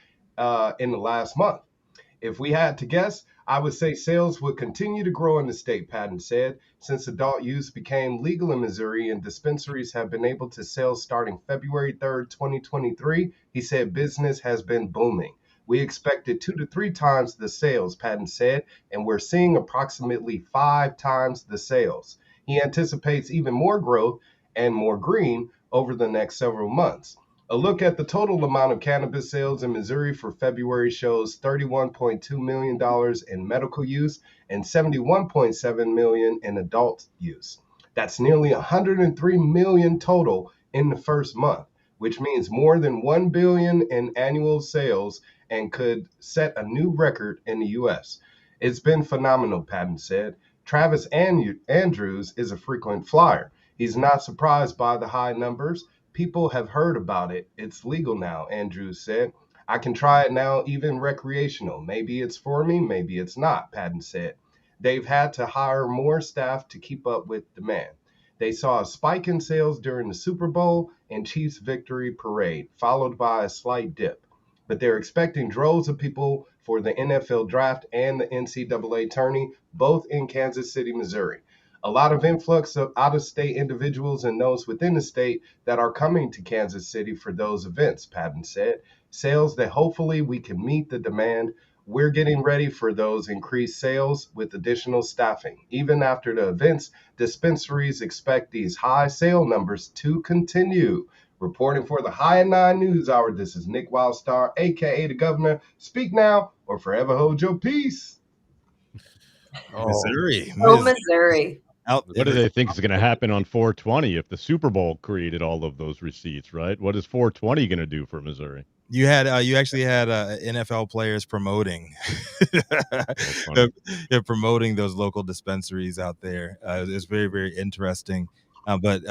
in the last month. If we had to guess, I would say sales would continue to grow in the state, Patton said, since adult use became legal in Missouri and dispensaries have been able to sell starting February 3rd, 2023. He said business has been booming. We expected 2 to 3 times the sales, Patton said, and we're seeing approximately 5 times the sales. He anticipates even more growth and more green over the next several months. A look at the total amount of cannabis sales in Missouri for February shows $31.2 million in medical use and $71.7 million in adult use. That's nearly $103 million total in the first month, which means more than $1 billion in annual sales and could set a new record in the U.S. It's been phenomenal, Patton said. Travis Andrews is a frequent flyer. He's not surprised by the high numbers. People have heard about it. It's legal now, Andrews said. I can try it now, even recreational. Maybe it's for me, maybe it's not, Patton said. They've had to hire more staff to keep up with demand. They saw a spike in sales during the Super Bowl and Chiefs victory parade, followed by a slight dip. But they're expecting droves of people for the NFL draft and the NCAA tourney, both in Kansas City, Missouri. A lot of influx of out-of-state individuals and those within the state that are coming to Kansas City for those events, Patton said. Sales that hopefully we can meet the demand. We're getting ready for those increased sales with additional staffing. Even after the events, dispensaries expect these high sale numbers to continue. Reporting for the High and 9 News Hour, this is Nick Wildstar, a.k.a. the Governor. Speak now or forever hold your peace. Missouri. Missouri. What do they think is going to happen on 420 if the Super Bowl created all of those receipts, right? What is 420 going to do for Missouri? You actually had NFL players promoting promoting those local dispensaries out there. It's very, very interesting. But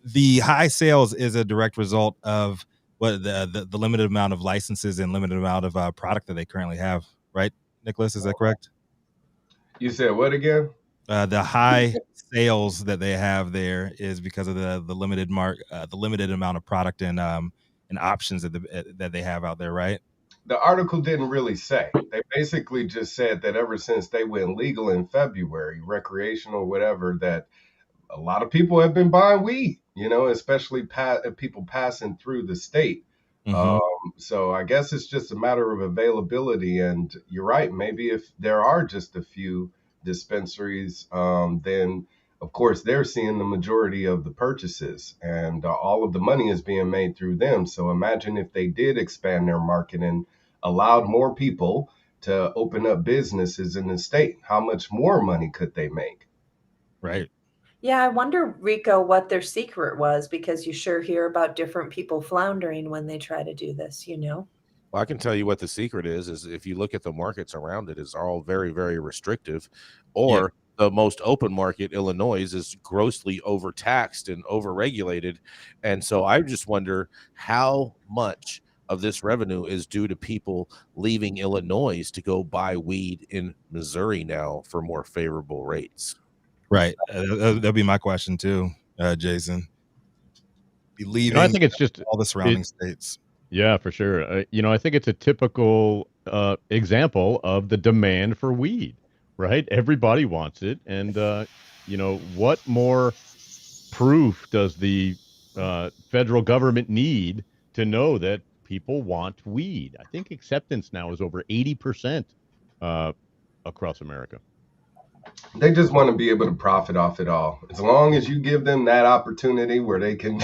the high sales is a direct result of what the limited amount of licenses and limited amount of product that they currently have, right, Nickolas? Is that correct? You said what again? The high sales that they have there is because of the limited amount of product and options that they have out there, right? The article didn't really say. They basically just said that ever since they went legal in February, recreational, whatever, that a lot of people have been buying weed, especially people passing through the state. Mm-hmm. So I guess it's just a matter of availability. And you're right. Maybe if there are just a few dispensaries, then of course they're seeing the majority of the purchases, and all of the money is being made through them. So imagine if they did expand their market and allowed more people to open up businesses in the state, how much more money could they make? Right. Yeah, I wonder, Rico, what their secret was, because you sure hear about different people floundering when they try to do this, Well, I can tell you what the secret is if you look at the markets around it, is all very, very restrictive, or the most open market, Illinois, is grossly overtaxed and overregulated. And so I just wonder how much of this revenue is due to people leaving Illinois to go buy weed in Missouri now for more favorable rates. Right. That'll be my question too, Jason. Be leaving I think it's just all the surrounding states. Yeah, for sure. I think it's a typical example of the demand for weed, right? Everybody wants it. And, what more proof does the federal government need to know that people want weed? I think acceptance now is over 80% across America. They just want to be able to profit off it all. As long as you give them that opportunity where they can,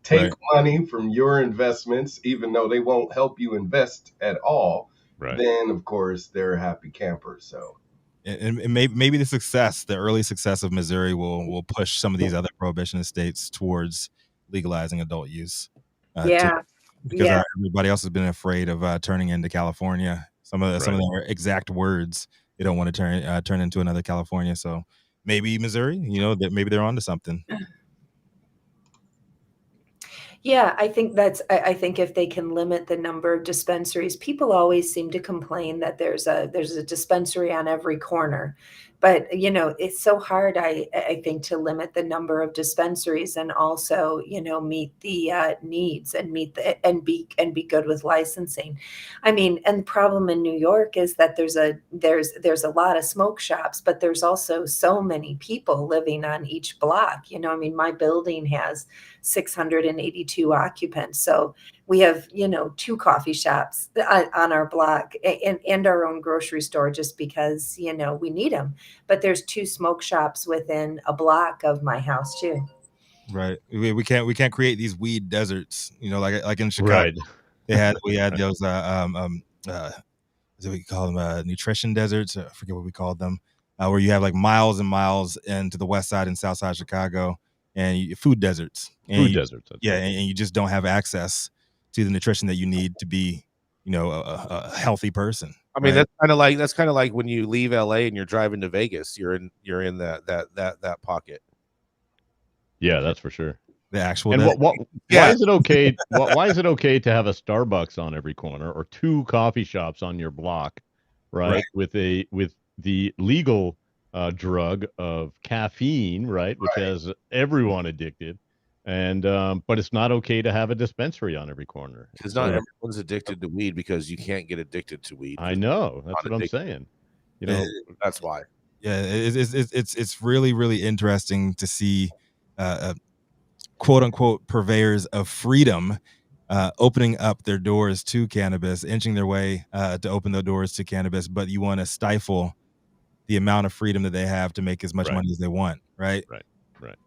take money from your investments, even though they won't help you invest at all, then of course they're happy campers. So, and maybe the early success of Missouri will push some of these other prohibition states towards legalizing adult use. Because everybody else has been afraid of turning into California. Some of their exact words. They don't want to turn into another California. So maybe Missouri, that maybe they're onto something. Yeah, I think I think if they can limit the number of dispensaries, people always seem to complain that there's a dispensary on every corner. But, it's so hard, I think, to limit the number of dispensaries and also, meet the needs and be good with licensing. I mean, and the problem in New York is that there's a lot of smoke shops, but there's also so many people living on each block. My building has 682 occupants. So we have, 2 coffee shops on our block and our own grocery store just because, we need them. But there's 2 smoke shops within a block of my house too. Right. We can't create these weed deserts, like in Chicago. Right. We had those what we call them, nutrition deserts. I forget what we called them, where you have like miles and miles into the west side and south side of Chicago, and food deserts. And you just don't have access to the nutrition that you need to be a healthy person. I mean, right? that's kind of like when you leave LA and you're driving to Vegas, you're in that pocket. Yeah, that's for sure. The actual. And death. why is it okay? Why is it okay to have a Starbucks on every corner or 2 coffee shops on your block, right? With the legal drug of caffeine, right, which has everyone addicted, and but it's not okay to have a dispensary on every corner. Because not everyone's addicted to weed because you can't get addicted to weed. I know, that's what I'm saying. That's why. Yeah, it's really, really interesting to see quote unquote purveyors of freedom opening up their doors to cannabis, inching their way to open the doors to cannabis, but you want to stifle the amount of freedom that they have to make as much money as they want, right? Right.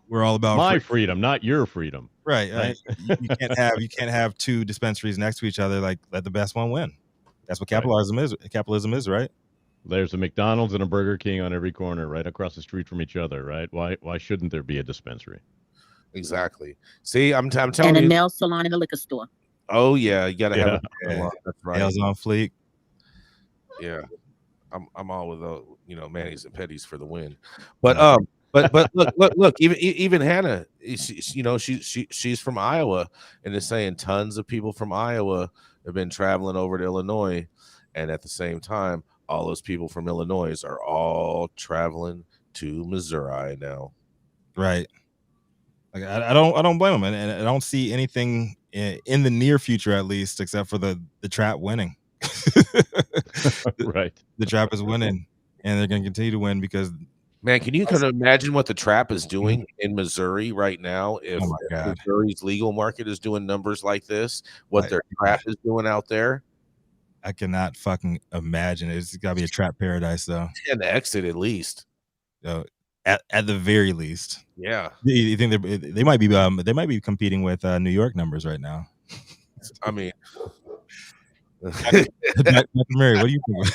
We're all about my freedom, not your freedom. Right. You can't have 2 dispensaries next to each other. Like, let the best one win. That's what capitalism is. Capitalism is, right? There's a McDonald's and a Burger King on every corner, right across the street from each other, right? Why shouldn't there be a dispensary? Exactly. See, I'm telling and you. a nail salon and a liquor store. Oh yeah, you gotta have a that's right. Nails on fleek. Yeah, I'm all with Manny's and Petties for the win. But look, even Hannah, she's from Iowa, and is saying tons of people from Iowa have been traveling over to Illinois, and at the same time, all those people from Illinois are all traveling to Missouri now. Right. Like, I don't blame them, and I don't see anything in the near future, at least, except for the trap winning. Right. The trap is winning, and they're going to continue to win because. Man, can you kind of imagine what the trap is doing in Missouri right now? If Missouri's legal market is doing numbers like this, what their trap is doing out there? I cannot fucking imagine it. It's got to be a trap paradise, though. An exit, at least. At the very least. Yeah. You think they might be competing with New York numbers right now? I mean, Dr. Mary, what do you think?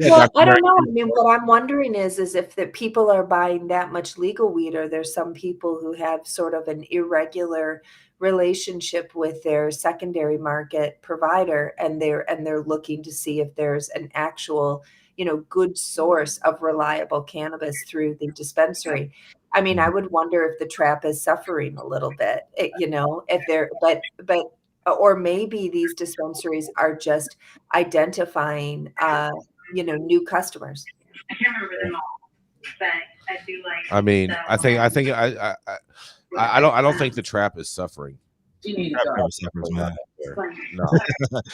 Well, I don't know. I mean, what I'm wondering is if the people are buying that much legal weed, or there's some people who have sort of an irregular relationship with their secondary market provider, and they're looking to see if there's an actual, good source of reliable cannabis through the dispensary. I mean, I would wonder if the trap is suffering a little bit, if they're, but or maybe these dispensaries are just identifying, new customers. I can't remember them all, but I do like. I mean, I don't think the trap is suffering. The trap never suffers, man. No.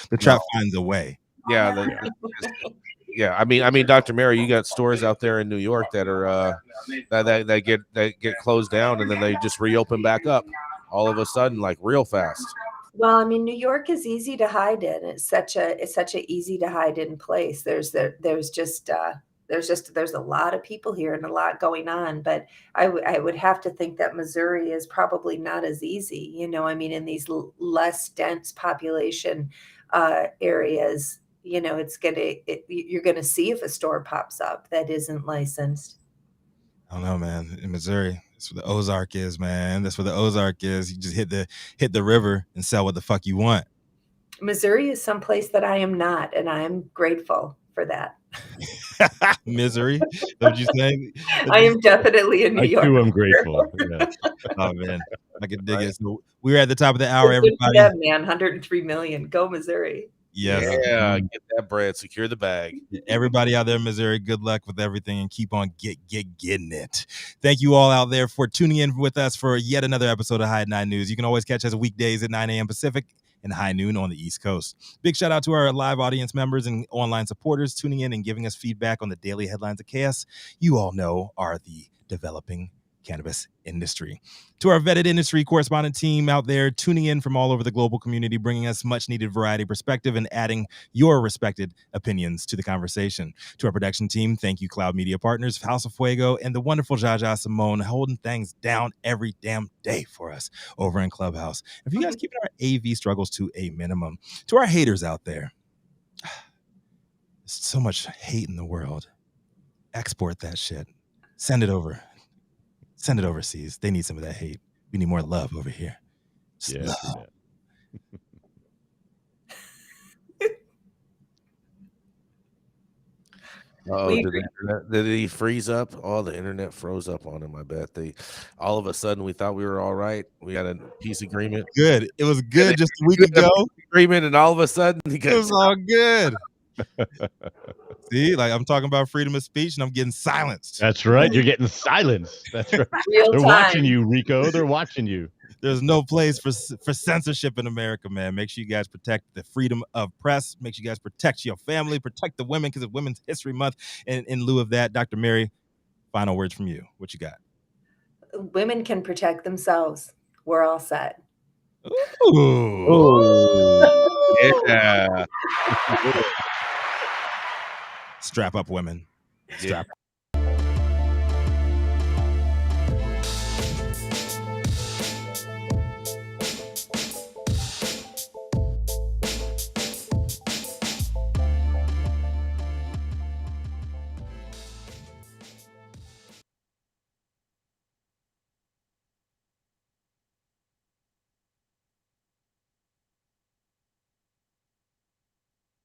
The trap finds a way. Yeah. Yeah, I mean, Dr. Mary, you got stores out there in New York that are that get closed down, and then they just reopen back up all of a sudden, like real fast. Well, I mean, New York is easy to hide in. It's such a easy to hide in place. There's a lot of people here and a lot going on, but I would have to think that Missouri is probably not as easy. I mean, in these less dense population areas, you're gonna see if a store pops up that isn't licensed. I don't know, man. In Missouri, that's where the Ozark is, man. That's where the Ozark is. You just hit the river and sell what the fuck you want. Missouri is someplace that I am not, and I am grateful for that. Misery? What you saying? I am definitely in New York. I too am grateful. Yeah. Oh man, I can dig it. So we're at the top of the hour, everybody. Yeah, man, 103 million. Go Missouri. Yes. Yeah, get that bread, secure the bag. Everybody out there in Missouri, good luck with everything and keep on getting it. Thank you all out there for tuning in with us for yet another episode of High 9 News. You can always catch us weekdays at 9 a.m. Pacific and high noon on the East Coast. Big shout out to our live audience members and online supporters tuning in and giving us feedback on the daily headlines of chaos you all know are the developing cannabis industry. To our vetted industry correspondent team out there tuning in from all over the global community, bringing us much needed variety perspective and adding your respected opinions to the conversation. To our production team, thank you, Cloud Media Partners, House of Fuego, and the wonderful Jaja Simone holding things down every damn day for us over in Clubhouse. If you guys keeping our AV struggles to a minimum. To our haters out there, there's so much hate in the world. Export that shit. Send it over. Send it overseas. They need some of that hate. We need more love over here. Just love. Oh, We did agree. did he freeze up? Oh, the internet froze up on him. I bet all of a sudden we thought we were all right. We had a peace agreement. Good. It was good just a week ago. Agreement, and all of a sudden he It got was all good. See, like I'm talking about freedom of speech, and I'm getting silenced. That's right. You're getting silenced. That's right. Real They're time. watching you, Rico. They're watching you. There's no place for censorship in America, man. Make sure you guys protect the freedom of press. Make sure you guys protect your family, protect the women, because it's Women's History Month. And in lieu of that, Dr. Mary, final words from you. What you got? Women can protect themselves. We're all set. Ooh. yeah. Strap up, women. Strap